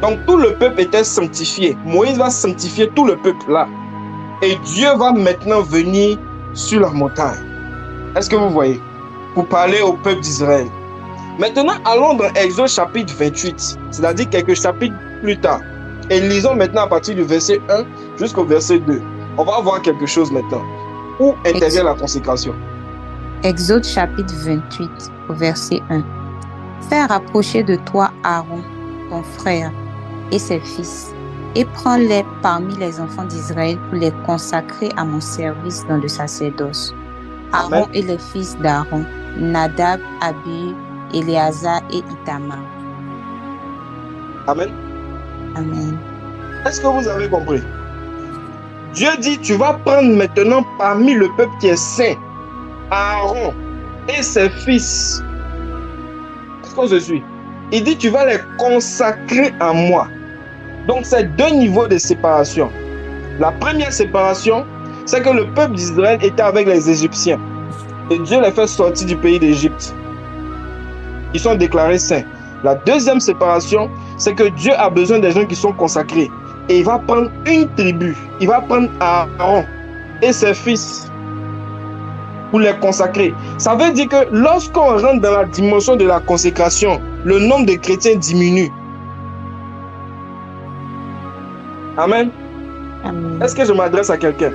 Donc tout le peuple était sanctifié. Moïse va sanctifier tout le peuple là. Et Dieu va maintenant venir sur la montagne. Est-ce que vous voyez? Pour parler au peuple d'Israël. Maintenant, allons dans Exode chapitre 28, c'est-à-dire quelques chapitres plus tard. Et lisons maintenant à partir du verset 1 jusqu'au verset 2. On va voir quelque chose maintenant. Où intervient la consécration? Exode chapitre 28, au verset 1. Fais rapprocher de toi Aaron, ton frère, et ses fils, et prends-les parmi les enfants d'Israël pour les consacrer à mon service dans le sacerdoce. Aaron Amen. et les fils d'Aaron, Nadab, Abihu, Éléazar et Itamar. Amen. Amen. Est-ce que vous avez compris? Dieu dit, tu vas prendre maintenant parmi le peuple qui est saint, Aaron et ses fils. Est-ce qu'on se suit? Il dit, tu vas les consacrer à moi. Donc, c'est deux niveaux de séparation. La première séparation, c'est que le peuple d'Israël était avec les Égyptiens. Et Dieu les fait sortir du pays d'Égypte. Ils sont déclarés saints. La deuxième séparation, c'est que Dieu a besoin des gens qui sont consacrés. Et il va prendre une tribu. Il va prendre Aaron et ses fils pour les consacrer. Ça veut dire que lorsqu'on rentre dans la dimension de la consécration, le nombre de chrétiens diminue. Amen. Amen. Est-ce que je m'adresse à quelqu'un?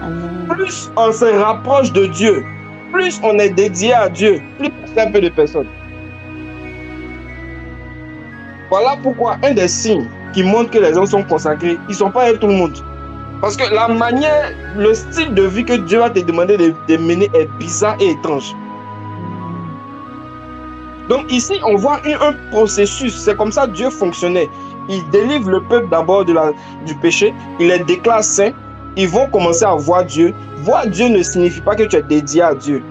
Amen. Plus on se rapproche de Dieu, plus on est dédié à Dieu, plus c'est un peu de personnes. Voilà pourquoi un des signes qui montre que les gens sont consacrés, ils ne sont pas avec tout le monde. Parce que la manière, le style de vie que Dieu va te demander de mener est bizarre et étrange. Donc ici, on voit un processus. C'est comme ça que Dieu fonctionnait. Il délivre le peuple d'abord du péché. Il les déclare saints. Ils vont commencer à voir Dieu. Voir Dieu ne signifie pas que tu es dédié à Dieu.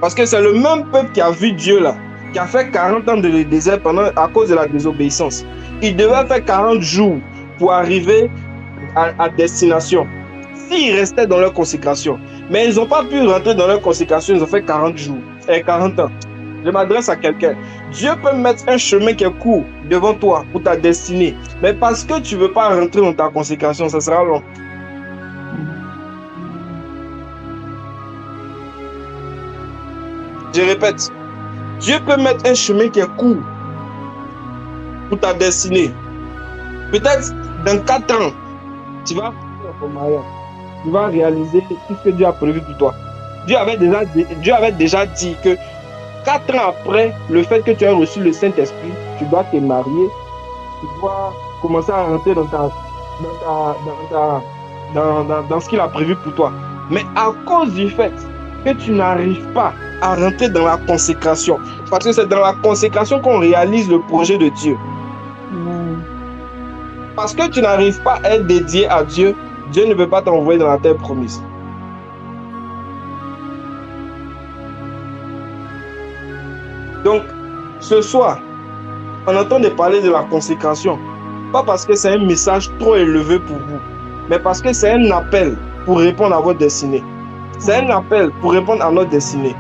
Parce que c'est le même peuple qui a vu Dieu là, qui a fait 40 ans de désert à cause de la désobéissance. Il devait faire 40 jours pour arriver à destination. S'ils restaient dans leur consécration. Mais ils n'ont pas pu rentrer dans leur consécration. Ils ont fait 40 jours et 40 ans. Je m'adresse à quelqu'un. Dieu peut mettre un chemin qui est court devant toi pour ta destinée. Mais parce que tu ne veux pas rentrer dans ta consécration, ça sera long. Je répète. Dieu peut mettre un chemin qui est court pour ta destinée. Peut-être dans 4 ans, tu vas faire ton mariage. Tu vas réaliser tout ce que Dieu a prévu pour toi. Dieu avait déjà dit que 4 ans après le fait que tu aies reçu le Saint-Esprit, tu dois te marier, tu dois commencer à rentrer dans ce qu'il a prévu pour toi. Mais à cause du fait que tu n'arrives pas à rentrer dans la consécration, parce que c'est dans la consécration qu'on réalise le projet de Dieu. Parce que tu n'arrives pas à être dédié à Dieu, Dieu ne peut pas t'envoyer dans la terre promise. Donc, ce soir, on entend parler de la consécration, pas parce que c'est un message trop élevé pour vous, mais parce que c'est un appel pour répondre à votre destinée. C'est un appel pour répondre à notre destinée,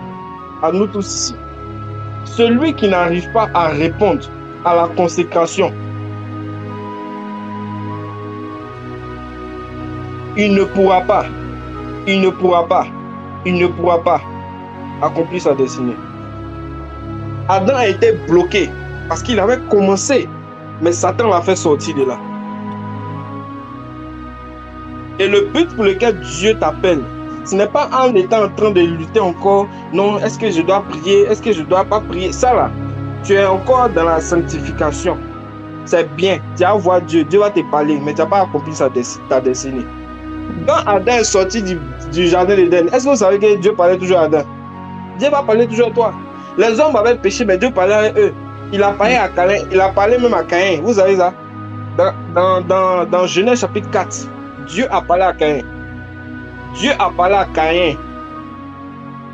à nous tous ici. Celui qui n'arrive pas à répondre à la consécration, il ne pourra pas accomplir sa destinée. Adam a été bloqué parce qu'il avait commencé, mais Satan l'a fait sortir de là. Et le but pour lequel Dieu t'appelle, ce n'est pas en étant en train de lutter encore, non, est-ce que je dois prier, est-ce que je ne dois pas prier, ça là, tu es encore dans la sanctification. C'est bien, tu vas voir Dieu, Dieu va te parler, mais tu n'as pas accompli ta destinée. Quand Adam est sorti du jardin d'Éden, est-ce que vous savez que Dieu parlait toujours à Adam? Dieu va parler toujours à toi. Les hommes avaient péché, mais Dieu parlait à eux. Il a parlé à Caïn, il a parlé même à Caïn. Vous savez ça? Dans Genèse chapitre 4, Dieu a parlé à Caïn. Dieu a parlé à Caïn.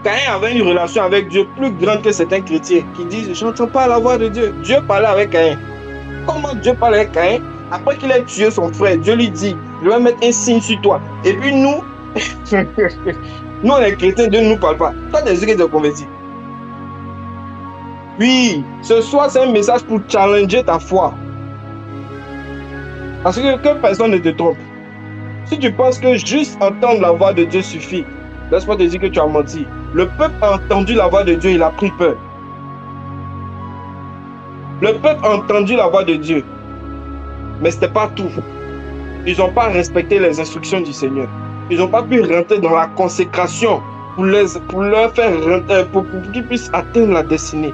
Caïn avait une relation avec Dieu plus grande que certains chrétiens qui disent « Je n'entends pas la voix de Dieu ». Dieu parlait avec Caïn. Comment Dieu parlait avec Caïn? Après qu'il ait tué son frère, Dieu lui dit « Je vais mettre un signe sur toi ». Et puis nous, nous les chrétiens, Dieu ne nous parle pas. Toi, tu es sûr que tu es converti. Oui, ce soir, c'est un message pour challenger ta foi. Parce que personne ne te trompe. Si tu penses que juste entendre la voix de Dieu suffit, laisse-moi te dire que tu as menti. Le peuple a entendu la voix de Dieu, il a pris peur. Le peuple a entendu la voix de Dieu, mais ce n'était pas tout. Ils n'ont pas respecté les instructions du Seigneur. Ils n'ont pas pu rentrer dans la consécration pour leur faire rentrer, pour qu'ils puissent atteindre la destinée.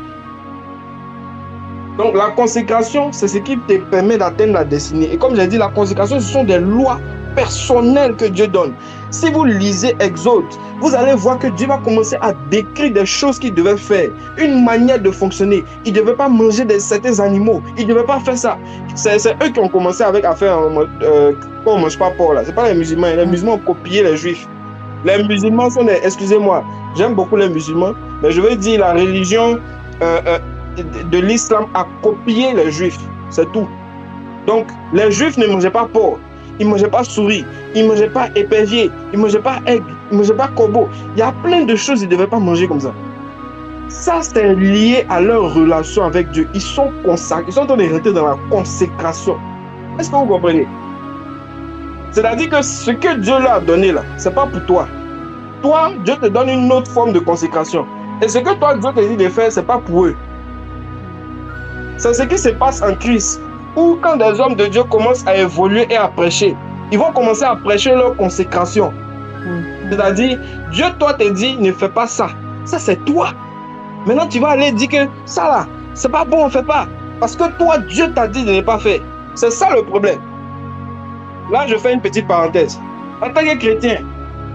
Donc la consécration, c'est ce qui te permet d'atteindre la destinée. Et comme j'ai dit, la consécration, ce sont des lois personnelles que Dieu donne. Si vous lisez Exode, vous allez voir que Dieu va commencer à décrire des choses qu'il devait faire, une manière de fonctionner. Il ne devait pas manger certains animaux, il ne devait pas faire ça. C'est eux qui ont commencé à faire on ne mange pas porc là. Ce n'est pas les musulmans, les musulmans ont copié les juifs. Les musulmans sont des, excusez-moi, j'aime beaucoup les musulmans, mais je veux dire la religion de l'islam a copié les juifs, c'est tout. Donc les juifs ne mangeaient pas porc. Ils ne mangeaient pas souris, ils ne mangeaient pas épervier, ils ne mangeaient pas aigle, ils ne mangeaient pas corbeau. Il y a plein de choses qu'ils ne devaient pas manger comme ça. Ça, c'est lié à leur relation avec Dieu. Ils sont consacrés, ils sont en train de rentrer dans la consécration. Est-ce que vous comprenez? C'est-à-dire que ce que Dieu leur a donné là, ce n'est pas pour toi. Toi, Dieu te donne une autre forme de consécration. Et ce que toi, Dieu te dit de faire, ce n'est pas pour eux. C'est ce qui se passe en Christ. Ou quand des hommes de Dieu commencent à évoluer et à prêcher, ils vont commencer à prêcher leur consécration. C'est-à-dire, Dieu, toi, te dit, ne fais pas ça. Ça, c'est toi. Maintenant, tu vas aller dire que ça, là, c'est pas bon, on ne fait pas. Parce que toi, Dieu t'a dit de ne pas faire. C'est ça le problème. Là, je fais une petite parenthèse. En tant que chrétien,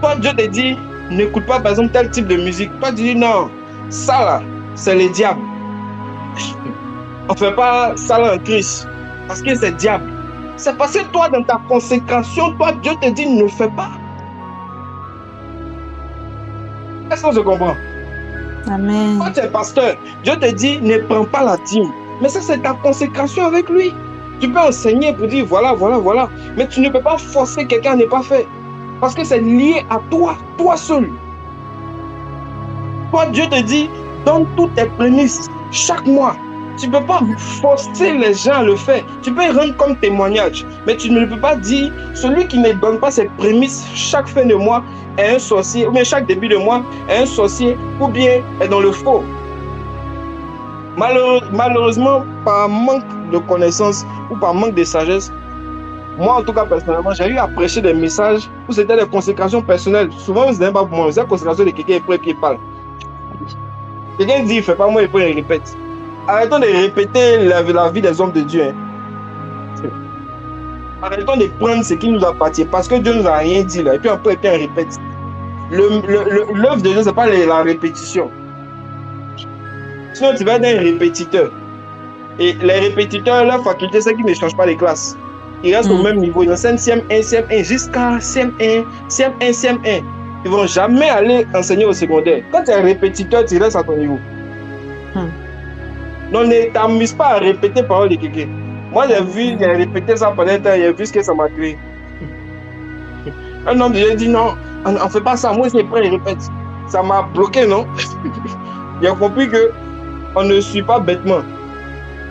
toi, Dieu te dit, n'écoute pas, par exemple, tel type de musique. Toi, tu dis, non, ça, là, c'est le diable. On ne fait pas ça là en Christ. Parce que c'est diable. C'est parce que toi, dans ta consécration, toi, Dieu te dit, ne fais pas. Est-ce qu'on se comprend? Amen. Toi, tu es pasteur. Dieu te dit, ne prends pas la dîme. Mais ça, c'est ta consécration avec lui. Tu peux enseigner pour dire, voilà, voilà, voilà. Mais tu ne peux pas forcer quelqu'un à ne pas faire. Parce que c'est lié à toi, toi seul. Toi, Dieu te dit, donne toutes tes prémices chaque mois. Tu ne peux pas forcer les gens à le faire. Tu peux rendre comme témoignage. Mais tu ne peux pas dire, celui qui ne donne pas ses prémices chaque fin de mois est un sorcier, ou bien chaque début de mois est un sorcier, ou bien est dans le faux. Malheureusement, par manque de connaissances ou par manque de sagesse, moi en tout cas personnellement, j'ai eu à prêcher des messages où c'était des consécrations personnelles. Souvent, ce n'est pas pour moi, c'est la consécration de quelqu'un qui parle. Quelqu'un dit, il ne fait pas moi, et puis il répète. Arrêtons de répéter la vie des hommes de Dieu. Hein. Arrêtons de prendre ce qui nous appartient parce que Dieu ne nous a rien dit là. Et puis après, on répète. L'œuvre de Dieu, ce n'est pas la répétition. Sinon, tu vas être un répétiteur. Et les répétiteurs, leur faculté, c'est qu'ils ne changent pas les classes. Ils restent au même niveau. Ils enseignent CM1, CM1 jusqu'à CM1, CM1, CM1. Ils ne vont jamais aller enseigner au secondaire. Quand tu es un répétiteur, tu restes à ton niveau. Donc, ne t'amuse pas à répéter parole de quelqu'un. Moi, j'ai répété ça pendant un temps, j'ai vu ce que ça m'a créé. Un homme, j'ai dit non, on ne fait pas ça. Moi, c'est prêt, il répète. Ça m'a bloqué, non? J'ai compris qu'on ne suit pas bêtement.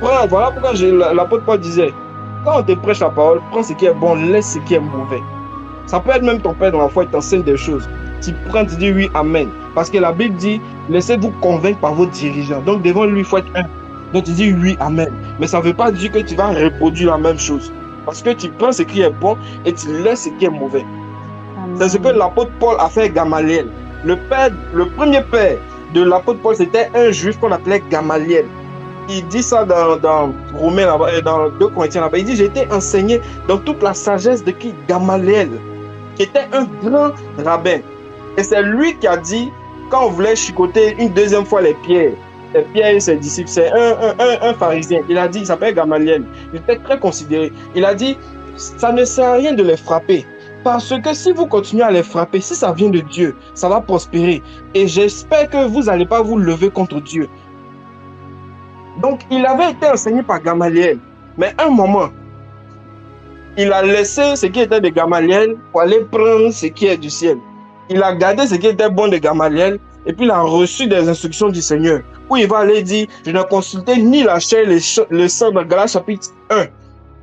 Voilà pourquoi l'apôtre Paul disait, quand on te prêche la parole, prends ce qui est bon, laisse ce qui est mauvais. Ça peut être même ton père dans la foi, il t'enseigne des choses. Tu prends, tu dis oui, amen. Parce que la Bible dit, laissez-vous convaincre par vos dirigeants. Donc devant lui, il faut être un. Donc tu dis oui, amen. Mais ça ne veut pas dire que tu vas reproduire la même chose. Parce que tu prends ce qui est bon et tu laisses ce qui est mauvais. C'est ce que l'apôtre Paul a fait avec Gamaliel. Le premier père de l'apôtre Paul, c'était un juif qu'on appelait Gamaliel. Il dit ça dans Romains, dans 2 Corinthiens là-bas. Il dit, j'ai été enseigné dans toute la sagesse de qui? Gamaliel, qui était un grand rabbin. Et c'est lui qui a dit, quand on voulait chicoter une deuxième fois les pierres et ses disciples, c'est un pharisien. Il a dit, il s'appelle Gamaliel. Il était très considéré. Il a dit, ça ne sert à rien de les frapper. Parce que si vous continuez à les frapper, si ça vient de Dieu, ça va prospérer. Et j'espère que vous n'allez pas vous lever contre Dieu. Donc, il avait été enseigné par Gamaliel. Mais à un moment, il a laissé ce qui était de Gamaliel pour aller prendre ce qui est du ciel. Il a gardé ce qui était bon de Gamaliel et puis il a reçu des instructions du Seigneur. Où il va aller dire, je n'ai consulté ni la chair, le sang dans Galates chapitre 1.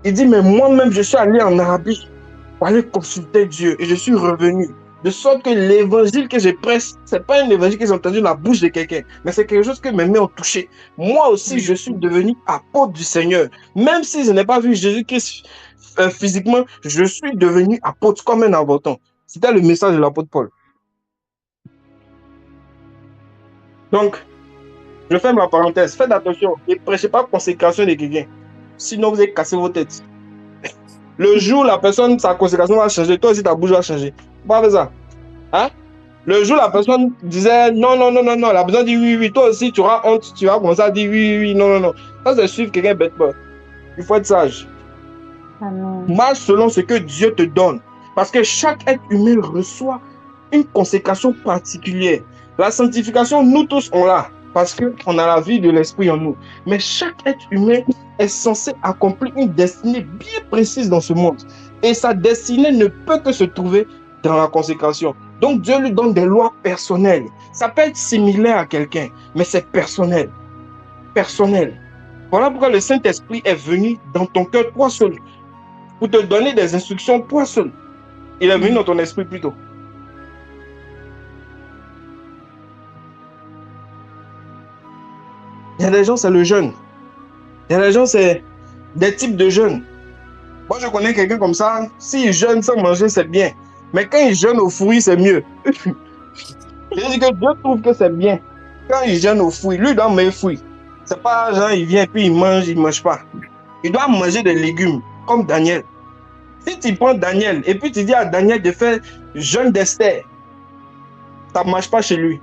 Il dit, mais moi-même, je suis allé en Arabie. pour aller consulter Dieu. Et je suis revenu. De sorte que l'évangile que je prêche, ce n'est pas un évangile que j'ai entendu dans la bouche de quelqu'un, mais c'est quelque chose que mes mains ont touché. Moi aussi, je suis devenu apôtre du Seigneur. Même si je n'ai pas vu Jésus-Christ physiquement, je suis devenu apôtre comme un avorton. C'était le message de l'apôtre Paul. Donc, je ferme la parenthèse. Faites attention. Ne prêchez pas consécration de quelqu'un. Sinon, vous allez casser vos têtes. Le jour où la personne, sa consécration va changer, toi aussi ta bouche va changer. Pas faire ça. Hein? Le jour où la personne disait non, la personne dit oui, toi aussi tu auras honte, tu vas commencer à dire oui, non. Ça, c'est suivre quelqu'un bêtement. Il faut être sage. Marche selon ce que Dieu te donne. Parce que chaque être humain reçoit une consécration particulière. La sanctification, nous tous, on l'a. Parce qu'on a la vie de l'esprit en nous. Mais chaque être humain est censé accomplir une destinée bien précise dans ce monde. Et sa destinée ne peut que se trouver dans la consécration. Donc Dieu lui donne des lois personnelles. Ça peut être similaire à quelqu'un, mais c'est personnel. Personnel. Voilà pourquoi le Saint-Esprit est venu dans ton cœur, toi seul, pour te donner des instructions, toi seul. Il est venu dans ton esprit plutôt. Il y a des gens, c'est le jeûne. Il y a des gens, c'est des types de jeûne. Moi, je connais quelqu'un comme ça. S'il jeûne sans manger, c'est bien. Mais quand il jeûne aux fruits, c'est mieux. Je dis que Dieu trouve que c'est bien. Quand il jeûne aux fruits, lui, il doit manger fruits. C'est pas genre, il vient et puis il mange pas. Il doit manger des légumes, comme Daniel. Si tu prends Daniel et puis tu dis à Daniel de faire jeûne d'Esther, ça ne marche pas chez lui.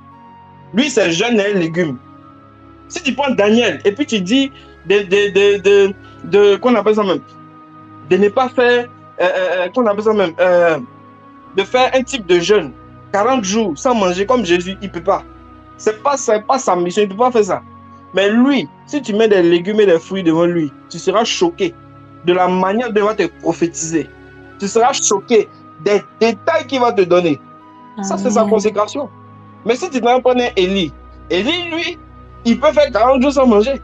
Lui, c'est jeûne et légumes. Si tu prends Daniel et puis tu dis qu'on appelle ça même, de ne pas faire, qu'on appelle ça même, de faire un type de jeûne, 40 jours sans manger comme Jésus, il ne peut pas. C'est pas sa mission, il ne peut pas faire ça. Mais lui, si tu mets des légumes et des fruits devant lui, tu seras choqué de la manière dont il va te prophétiser. Tu seras choqué des détails qu'il va te donner. Ça, c'est sa consécration. Mais si tu prends un Élie, lui, il peut faire 40 jours sans manger.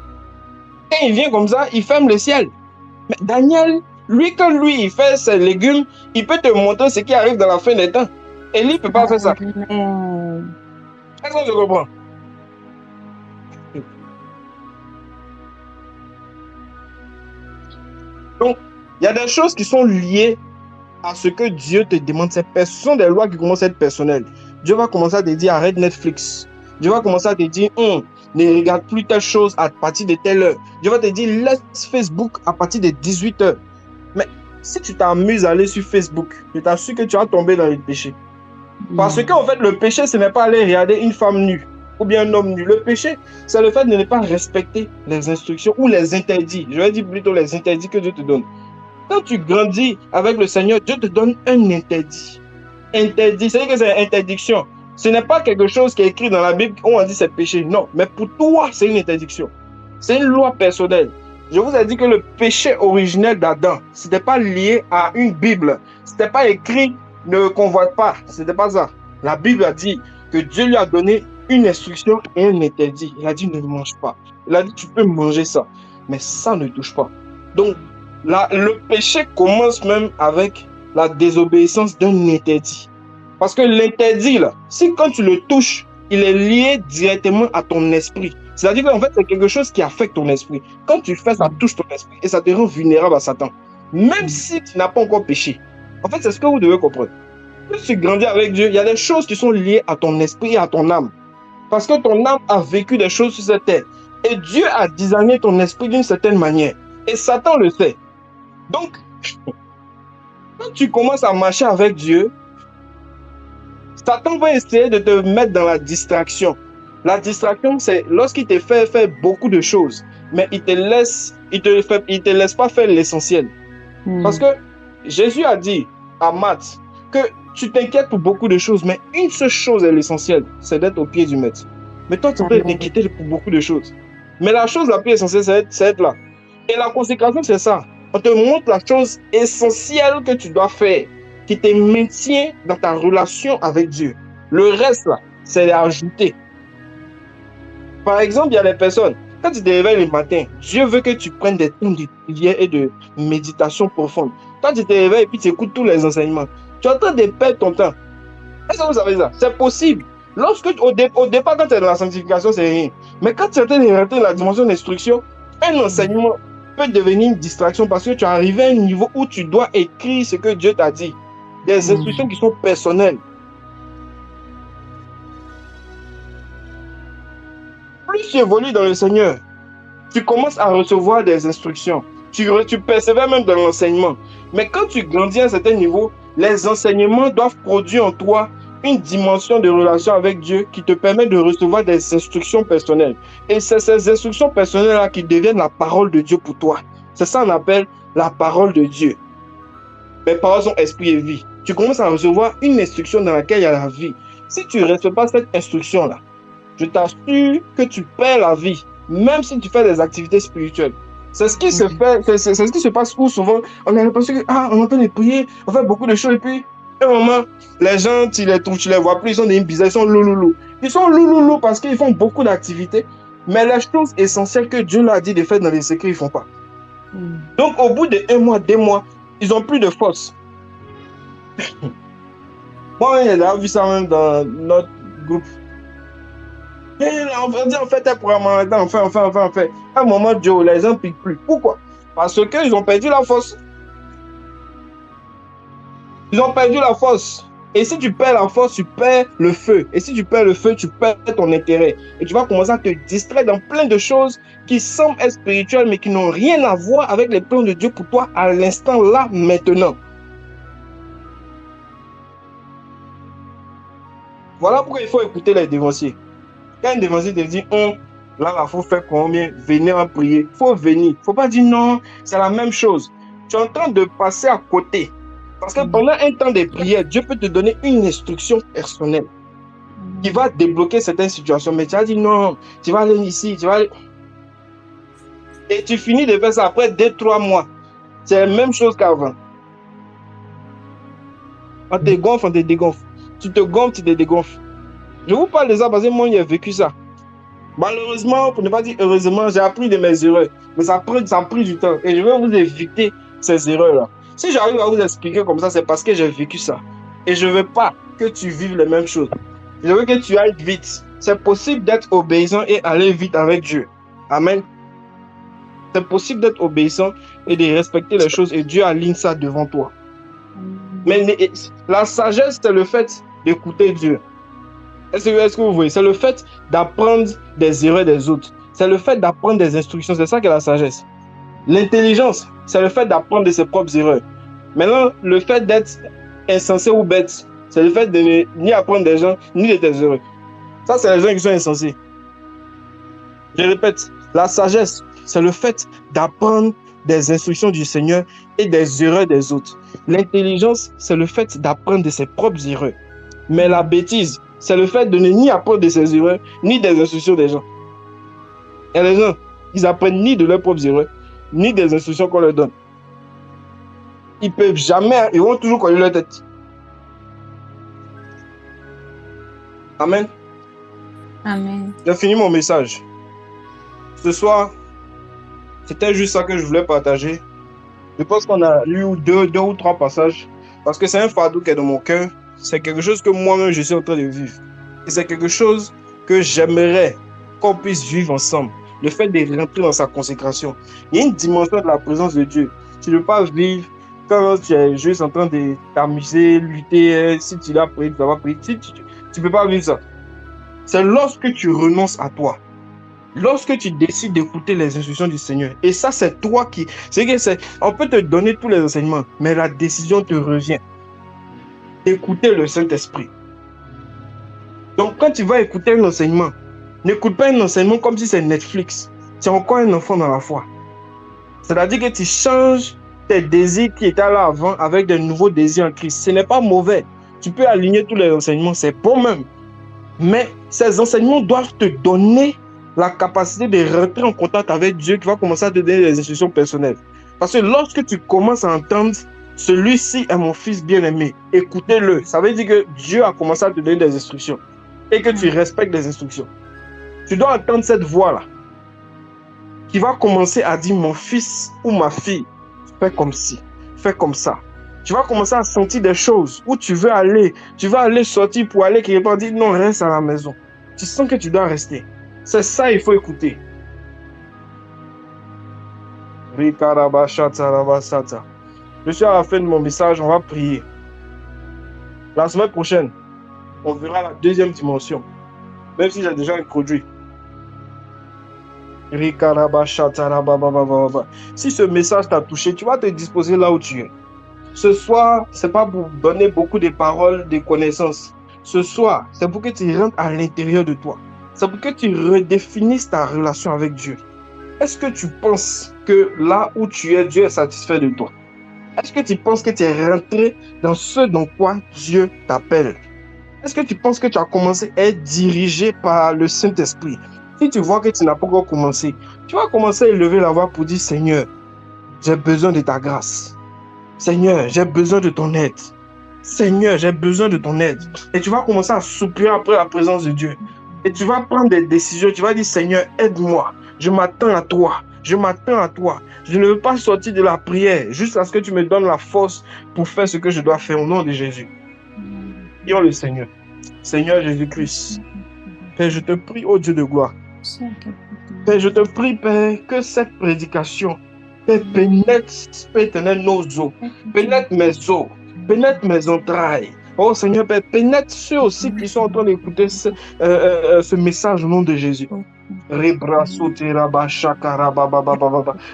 Quand il vient comme ça, il ferme le ciel. Mais Daniel, lui, quand lui, il fait ses légumes, il peut te montrer ce qui arrive dans la fin des temps. Élie ne peut pas faire ça. Est-ce que je comprends? Donc, il y a des choses qui sont liées à ce que Dieu te demande. Ce sont des lois qui commencent à être personnelles. Dieu va commencer à te dire arrête Netflix. Dieu va commencer à te dire ne regarde plus telle chose à partir de telle heure. Dieu va te dire laisse Facebook à partir de 18h. Mais si tu t'amuses à aller sur Facebook, je t'assure que tu vas tomber dans le péché. Parce qu'en fait, le péché, ce n'est pas aller regarder une femme nue ou bien un homme nu. Le péché, c'est le fait de ne pas respecter les instructions ou les interdits. Je vais dire plutôt les interdits que Dieu te donne. Quand tu grandis avec le Seigneur, Dieu te donne un interdit. Interdit, c'est-à-dire que c'est une interdiction. Ce n'est pas quelque chose qui est écrit dans la Bible où on dit c'est péché. Non, mais pour toi, c'est une interdiction. C'est une loi personnelle. Je vous ai dit que le péché originel d'Adam, ce n'était pas lié à une Bible. Ce n'était pas écrit ne convoite pas. Ce n'était pas ça. La Bible a dit que Dieu lui a donné une instruction et un interdit. Il a dit ne mange pas. Il a dit tu peux manger ça. Mais ça ne touche pas. Donc, le péché commence même avec la désobéissance d'un interdit. Parce que l'interdit, là, si quand tu le touches, il est lié directement à ton esprit. C'est-à-dire qu'en fait, c'est quelque chose qui affecte ton esprit. Quand tu fais, ça touche ton esprit et ça te rend vulnérable à Satan. Même si tu n'as pas encore péché. En fait, c'est ce que vous devez comprendre. Plus tu grandis avec Dieu, il y a des choses qui sont liées à ton esprit et à ton âme. Parce que ton âme a vécu des choses sur cette terre. Et Dieu a designé ton esprit d'une certaine manière. Et Satan le sait. Donc, quand tu commences à marcher avec Dieu, Satan va essayer de te mettre dans la distraction. La distraction, c'est lorsqu'il te fait faire beaucoup de choses, mais il te laisse pas faire l'essentiel. Parce que Jésus a dit à Matthe que tu t'inquiètes pour beaucoup de choses, mais une seule chose est l'essentiel, c'est d'être au pied du maître. Mais toi, tu peux t'inquiéter pour beaucoup de choses. Mais la chose la plus essentielle, c'est être là. Et la consécration, c'est ça. On te montre la chose essentielle que tu dois faire, qui te maintient dans ta relation avec Dieu. Le reste, là, c'est à ajouter. Par exemple, il y a des personnes, quand tu te réveilles le matin, Dieu veut que tu prennes des temps de prière et de méditation profonde. Toi, tu te réveilles et puis tu écoutes tous les enseignements. Tu es en train de perdre ton temps. Est-ce que vous savez ça? C'est possible. Lorsque, au départ, quand tu es dans la sanctification, c'est rien. Mais quand tu es en train de rentrer dans la dimension d'instruction, un enseignement peut devenir une distraction parce que tu es arrivé à un niveau où tu dois écrire ce que Dieu t'a dit. Des instructions qui sont personnelles. Plus tu évolues dans le Seigneur, tu commences à recevoir des instructions. Tu persévères même dans l'enseignement. Mais quand tu grandis à un certain niveau, les enseignements doivent produire en toi une dimension de relation avec Dieu qui te permet de recevoir des instructions personnelles. Et c'est ces instructions personnelles-là qui deviennent la parole de Dieu pour toi. C'est ça qu'on appelle la parole de Dieu. Mes paroles sont esprit et vie. Tu commences à recevoir une instruction dans laquelle il y a la vie. Si tu ne respectes pas cette instruction-là, je t'assure que tu perds la vie, même si tu fais des activités spirituelles. C'est ce qui se fait, c'est ce qui se passe où souvent on a l'impression que on est en train de prier, on fait beaucoup de choses et puis à un moment, les gens, tu les vois plus, ils sont des bizarres, ils sont louloulou. Ils sont louloulou parce qu'ils font beaucoup d'activités, mais les choses essentielles que Dieu leur a dit de faire dans les secrets, ils ne font pas. Donc au bout de 1 mois, 2 mois, ils n'ont plus de force. Moi, j'ai vu ça même dans notre groupe. On va dire, on fait un programme, on fait. À un moment, Dieu, les gens ne piquent plus. Pourquoi? Parce qu'ils ont perdu la force. Ils ont perdu la force. Et si tu perds la force, tu perds le feu. Et si tu perds le feu, tu perds ton intérêt. Et tu vas commencer à te distraire dans plein de choses qui semblent être spirituelles, mais qui n'ont rien à voir avec les plans de Dieu pour toi à l'instant là, maintenant. Voilà pourquoi il faut écouter les dévanciers. Quand un dévancier te dit, là, il faut faire combien? Venez en prier. Il faut venir. Il ne faut pas dire non, c'est la même chose. Tu es en train de passer à côté. Parce que pendant un temps de prière, Dieu peut te donner une instruction personnelle qui va débloquer certaines situations. Mais tu as dit non, tu vas aller ici, tu vas aller... Et tu finis de faire ça après 2-3 mois. C'est la même chose qu'avant. On te gonfle, on te dégonfle. Tu te gonfles, tu te dégonfles. Je vous parle de ça parce que moi, j'ai vécu ça. Malheureusement, pour ne pas dire heureusement, j'ai appris de mes erreurs. Mais ça a pris du temps. Et je vais vous éviter ces erreurs-là. Si j'arrive à vous expliquer comme ça, c'est parce que j'ai vécu ça. Et je ne veux pas que tu vives les mêmes choses. Je veux que tu ailles vite. C'est possible d'être obéissant et aller vite avec Dieu. Amen. C'est possible d'être obéissant et de respecter les choses et Dieu aligne ça devant toi. Mais la sagesse, c'est le fait d'écouter Dieu. Est-ce que vous voyez? C'est le fait d'apprendre des erreurs des autres. C'est le fait d'apprendre des instructions. C'est ça qu'est la sagesse. L'intelligence, c'est le fait d'apprendre de ses propres erreurs. Maintenant, le fait d'être insensé ou bête, c'est le fait de ni apprendre des gens, ni de tes erreurs. Ça, c'est les gens qui sont insensés. Je répète, la sagesse, c'est le fait d'apprendre des instructions du Seigneur et des erreurs des autres. L'intelligence, c'est le fait d'apprendre de ses propres erreurs. Mais la bêtise, c'est le fait de ne ni apprendre de ses erreurs, ni des instructions des gens. Et les gens, ils apprennent ni de leurs propres erreurs, ni des instructions qu'on leur donne. Ils peuvent jamais, ils vont toujours coller leur tête. Amen. Amen. J'ai fini mon message. Ce soir, c'était juste ça que je voulais partager. Je pense qu'on a lu deux ou trois passages. Parce que c'est un fardeau qui est dans mon cœur. C'est quelque chose que moi-même je suis en train de vivre. Et c'est quelque chose que j'aimerais qu'on puisse vivre ensemble. Le fait de rentrer dans sa consécration. Il y a une dimension de la présence de Dieu. Tu ne peux pas vivre quand tu es juste en train de t'amuser, lutter. Si tu l'as pris, tu vas pas prier. Tu ne peux pas vivre ça. C'est lorsque tu renonces à toi. Lorsque tu décides d'écouter les instructions du Seigneur. Et ça, c'est toi qui... On peut te donner tous les enseignements, mais la décision te revient. Écouter le Saint-Esprit. Donc, quand tu vas écouter un enseignement, n'écoute pas un enseignement comme si c'est Netflix. Tu es encore un enfant dans la foi. C'est-à-dire que tu changes tes désirs qui étaient là avant avec de nouveaux désirs en Christ. Ce n'est pas mauvais. Tu peux aligner tous les enseignements, c'est bon même. Mais ces enseignements doivent te donner la capacité de rentrer en contact avec Dieu qui va commencer à te donner des instructions personnelles. Parce que lorsque tu commences à entendre celui-ci est mon fils bien-aimé, écoutez-le. Ça veut dire que Dieu a commencé à te donner des instructions et que tu respectes les instructions. Tu dois entendre cette voix-là qui va commencer à dire mon fils ou ma fille, fais comme ci, fais comme ça. Tu vas commencer à sentir des choses où tu veux aller sortir pour aller quelque part, dire non, reste à la maison. Tu sens que tu dois rester. C'est ça, il faut écouter. Je suis à la fin de mon message, on va prier. La semaine prochaine, on verra la deuxième dimension, même si j'ai déjà introduit. Si ce message t'a touché, tu vas te disposer là où tu es. Ce soir, ce n'est pas pour donner beaucoup de paroles, de connaissances. Ce soir, c'est pour que tu rentres à l'intérieur de toi. C'est pour que tu redéfinisses ta relation avec Dieu. Est-ce que tu penses que là où tu es, Dieu est satisfait de toi? Est-ce que tu penses que tu es rentré dans ce dans quoi Dieu t'appelle? Est-ce que tu penses que tu as commencé à être dirigé par le Saint-Esprit? Si tu vois que tu n'as pas encore commencé, tu vas commencer à élever la voix pour dire, Seigneur, j'ai besoin de ta grâce. Seigneur, j'ai besoin de ton aide. Seigneur, j'ai besoin de ton aide. Et tu vas commencer à soupirer après la présence de Dieu. Et tu vas prendre des décisions. Tu vas dire, Seigneur, aide-moi. Je m'attends à toi. Je m'attends à toi. Je ne veux pas sortir de la prière jusqu'à ce que tu me donnes la force pour faire ce que je dois faire au nom de Jésus. Prions le Seigneur. Seigneur Jésus-Christ. Père, je te prie, ô Dieu de gloire. Père, je te prie, Père, que cette prédication, Père, pénètre, Père éternel, nos os, pénètre mes os, pénètre mes entrailles. Oh Seigneur, Père, pénètre ceux aussi qui sont en train d'écouter ce message au nom de Jésus.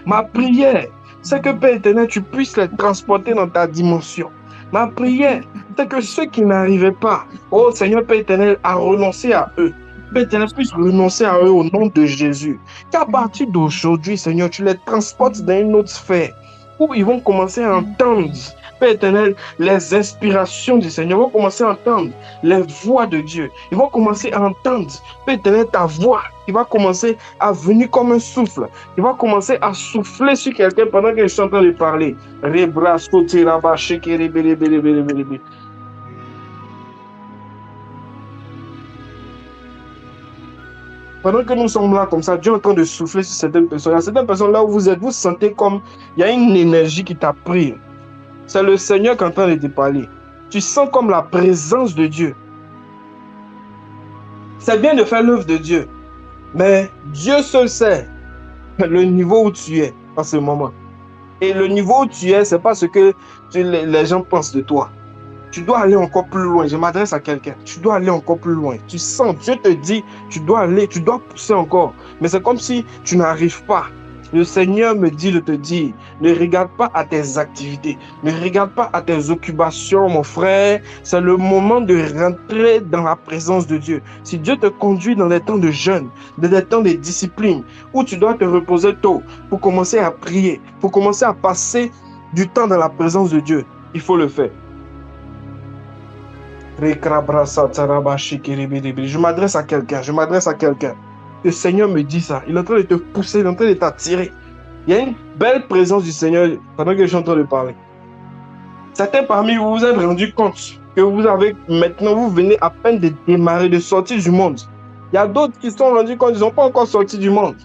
Ma prière, c'est que Père éternel, tu puisses les transporter dans ta dimension. Ma prière, c'est que ceux qui n'arrivaient pas, oh Seigneur, Père éternel, à renoncer à eux, Père éternel, puisse renoncer à eux au nom de Jésus. Qu'à partir d'aujourd'hui, Seigneur, tu les transportes dans une autre sphère où ils vont commencer à entendre, Père éternel, les inspirations du Seigneur. Ils vont commencer à entendre les voix de Dieu. Ils vont commencer à entendre, Père éternel, ta voix. Il va commencer à venir comme un souffle. Il va commencer à souffler sur quelqu'un pendant que je suis en train de parler. Pendant que nous sommes là comme ça, Dieu est en train de souffler sur certaines personnes. Il y a certaines personnes là où vous êtes, vous sentez comme il y a une énergie qui t'a pris. C'est le Seigneur qui est en train de te parler. Tu sens comme la présence de Dieu. C'est bien de faire l'œuvre de Dieu, mais Dieu seul sait le niveau où tu es en ce moment. Et le niveau où tu es, ce n'est pas ce que les gens pensent de toi. Tu dois aller encore plus loin. Je m'adresse à quelqu'un. Tu dois aller encore plus loin. Tu sens, Dieu te dit, tu dois aller, tu dois pousser encore. Mais c'est comme si tu n'arrives pas. Le Seigneur me dit de te dire, ne regarde pas à tes activités, ne regarde pas à tes occupations, mon frère. C'est le moment de rentrer dans la présence de Dieu. Si Dieu te conduit dans des temps de jeûne, dans des temps de discipline, où tu dois te reposer tôt pour commencer à prier, pour commencer à passer du temps dans la présence de Dieu, il faut le faire. Je m'adresse à quelqu'un, Le Seigneur me dit ça. Il est en train de te pousser, il est en train de t'attirer. Il y a une belle présence du Seigneur pendant que je suis en train de parler. Certains parmi vous vous êtes rendu compte que vous venez à peine de démarrer, de sortir du monde. Il y a d'autres qui se sont rendus compte qu'ils n'ont pas encore sorti du monde.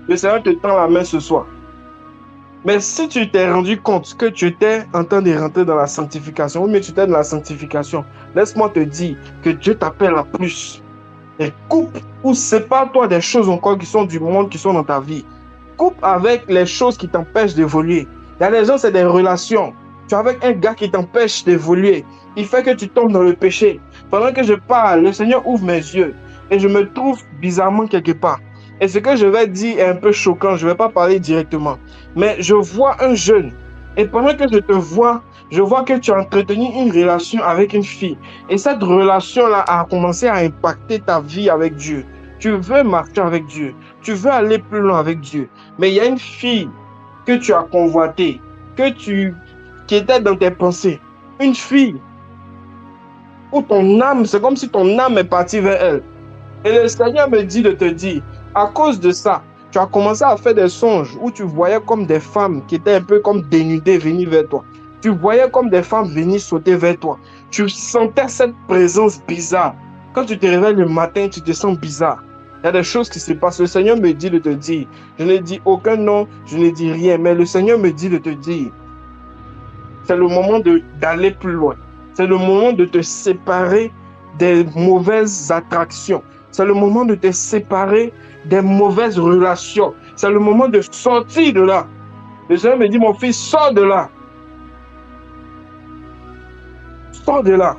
Le Seigneur te tend la main ce soir. Mais si tu t'es rendu compte que tu étais en train de rentrer dans la sanctification, ou bien tu étais dans la sanctification, laisse-moi te dire que Dieu t'appelle à plus. Et coupe ou sépare-toi des choses encore qui sont du monde, qui sont dans ta vie. Coupe avec les choses qui t'empêchent d'évoluer. Il y a des gens, c'est des relations. Tu es avec un gars qui t'empêche d'évoluer. Il fait que tu tombes dans le péché. Pendant que je parle, le Seigneur ouvre mes yeux et je me trouve bizarrement quelque part. Et ce que je vais dire est un peu choquant, je ne vais pas parler directement. Mais je vois un jeune. Et pendant que je te vois, je vois que tu as entretenu une relation avec une fille. Et cette relation-là a commencé à impacter ta vie avec Dieu. Tu veux marcher avec Dieu. Tu veux aller plus loin avec Dieu. Mais il y a une fille que tu as convoitée, qui était dans tes pensées. Une fille où ton âme, c'est comme si ton âme est partie vers elle. Et le Seigneur me dit de te dire, à cause de ça, tu as commencé à faire des songes où tu voyais comme des femmes qui étaient un peu comme dénudées venir vers toi. Tu voyais comme des femmes venir sauter vers toi. Tu sentais cette présence bizarre. Quand tu te réveilles le matin, tu te sens bizarre. Il y a des choses qui se passent. Le Seigneur me dit de te dire, je ne dis aucun nom, je ne dis rien, mais le Seigneur me dit de te dire c'est le moment d'aller plus loin. C'est le moment de te séparer des mauvaises attractions. C'est le moment de te séparer des mauvaises relations. C'est le moment de sortir de là. Le Seigneur me dit, mon fils, sors de là. Sors de là.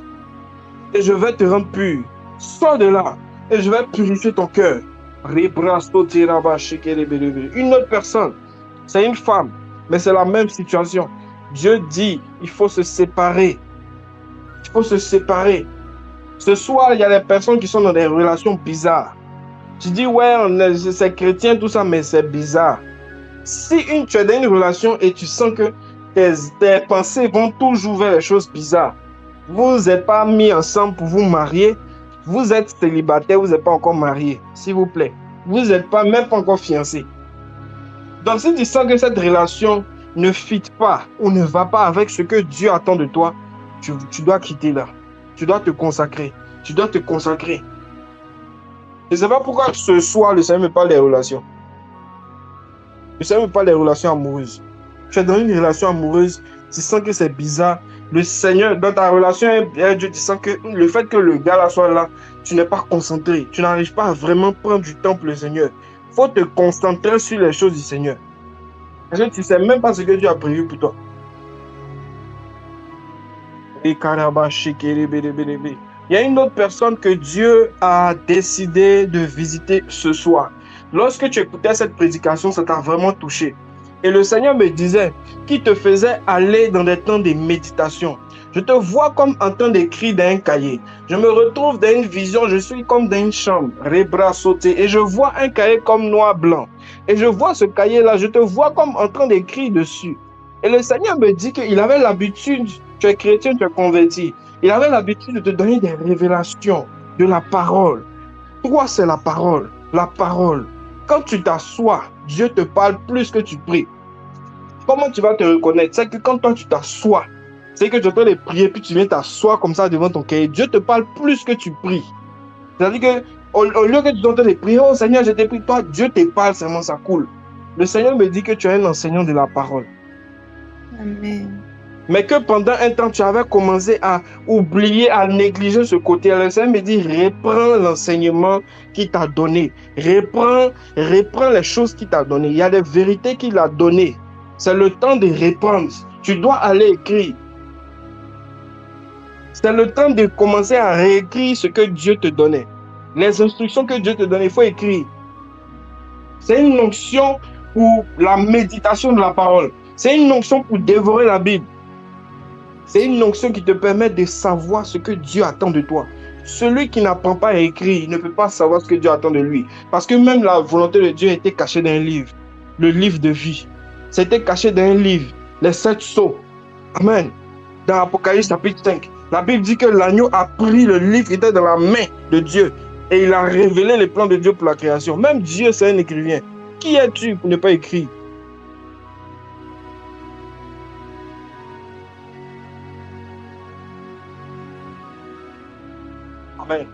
Et je vais te rendre pur. Sors de là. Et je vais purifier ton cœur. Une autre personne, c'est une femme, mais c'est la même situation. Dieu dit, il faut se séparer. Il faut se séparer. Ce soir, il y a des personnes qui sont dans des relations bizarres. Tu dis, ouais, c'est chrétien, tout ça, mais c'est bizarre. Si tu es dans une relation et tu sens que tes pensées vont toujours vers les choses bizarres, vous n'êtes pas mis ensemble pour vous marier, vous êtes célibataire, vous n'êtes pas encore marié, s'il vous plaît. Vous n'êtes pas, même pas encore fiancé. Donc, si tu sens que cette relation ne fit pas ou ne va pas avec ce que Dieu attend de toi, tu dois quitter là. Tu dois te consacrer. Tu dois te consacrer. Je ne sais pas pourquoi ce soir, le Seigneur me parle des relations. Le Seigneur me parle des relations amoureuses. Tu es dans une relation amoureuse, tu sens que c'est bizarre. Le Seigneur, dans ta relation avec Dieu, tu sens que le fait que le gars là soit là, tu n'es pas concentré. Tu n'arrives pas à vraiment prendre du temps pour le Seigneur. Il faut te concentrer sur les choses du Seigneur. Parce que tu ne sais même pas ce que Dieu a prévu pour toi. Il y a une autre personne que Dieu a décidé de visiter ce soir. Lorsque tu écoutais cette prédication, ça t'a vraiment touché. Et le Seigneur me disait qu'il te faisait aller dans des temps de méditation. Je te vois comme en train d'écrire dans un cahier. Je me retrouve dans une vision, je suis comme dans une chambre, les bras sautés, et je vois un cahier comme noir-blanc. Et je vois ce cahier-là, je te vois comme en train d'écrire dessus. Et le Seigneur me dit qu'il avait l'habitude, tu es chrétien, tu es converti, il avait l'habitude de te donner des révélations de la parole. Toi, c'est la parole, la parole. Quand tu t'assois, Dieu te parle plus que tu pries. Comment tu vas te reconnaître? C'est que quand toi, tu t'assois, c'est que tu es en train de prier, puis tu viens t'asseoir comme ça devant ton cahier. Dieu te parle plus que tu pries. C'est-à-dire que au lieu que tu sois en train de prier, oh Seigneur, je t'ai pris, toi, Dieu te parle, seulement ça coule. Le Seigneur me dit que tu es un enseignant de la parole. Amen. Mais que pendant un temps, tu avais commencé à oublier, à négliger ce côté. Le Seigneur me dit, reprends l'enseignement qu'il t'a donné. Reprends les choses qu'il t'a données. Il y a des vérités qu'il a données. C'est le temps de reprendre. Tu dois aller écrire. C'est le temps de commencer à réécrire ce que Dieu te donnait. Les instructions que Dieu te donnait, il faut écrire. C'est une onction pour la méditation de la parole. C'est une onction pour dévorer la Bible. C'est une onction qui te permet de savoir ce que Dieu attend de toi. Celui qui n'apprend pas à écrire ne peut pas savoir ce que Dieu attend de lui. Parce que même la volonté de Dieu était cachée dans un livre. Le livre de vie. C'était caché dans un livre. Les 7 sceaux. Amen. Dans Apocalypse chapitre 5. La Bible dit que l'agneau a pris le livre qui était dans la main de Dieu. Et il a révélé les plans de Dieu pour la création. Même Dieu, c'est un écrivain. Qui es-tu pour ne pas écrire? Amen.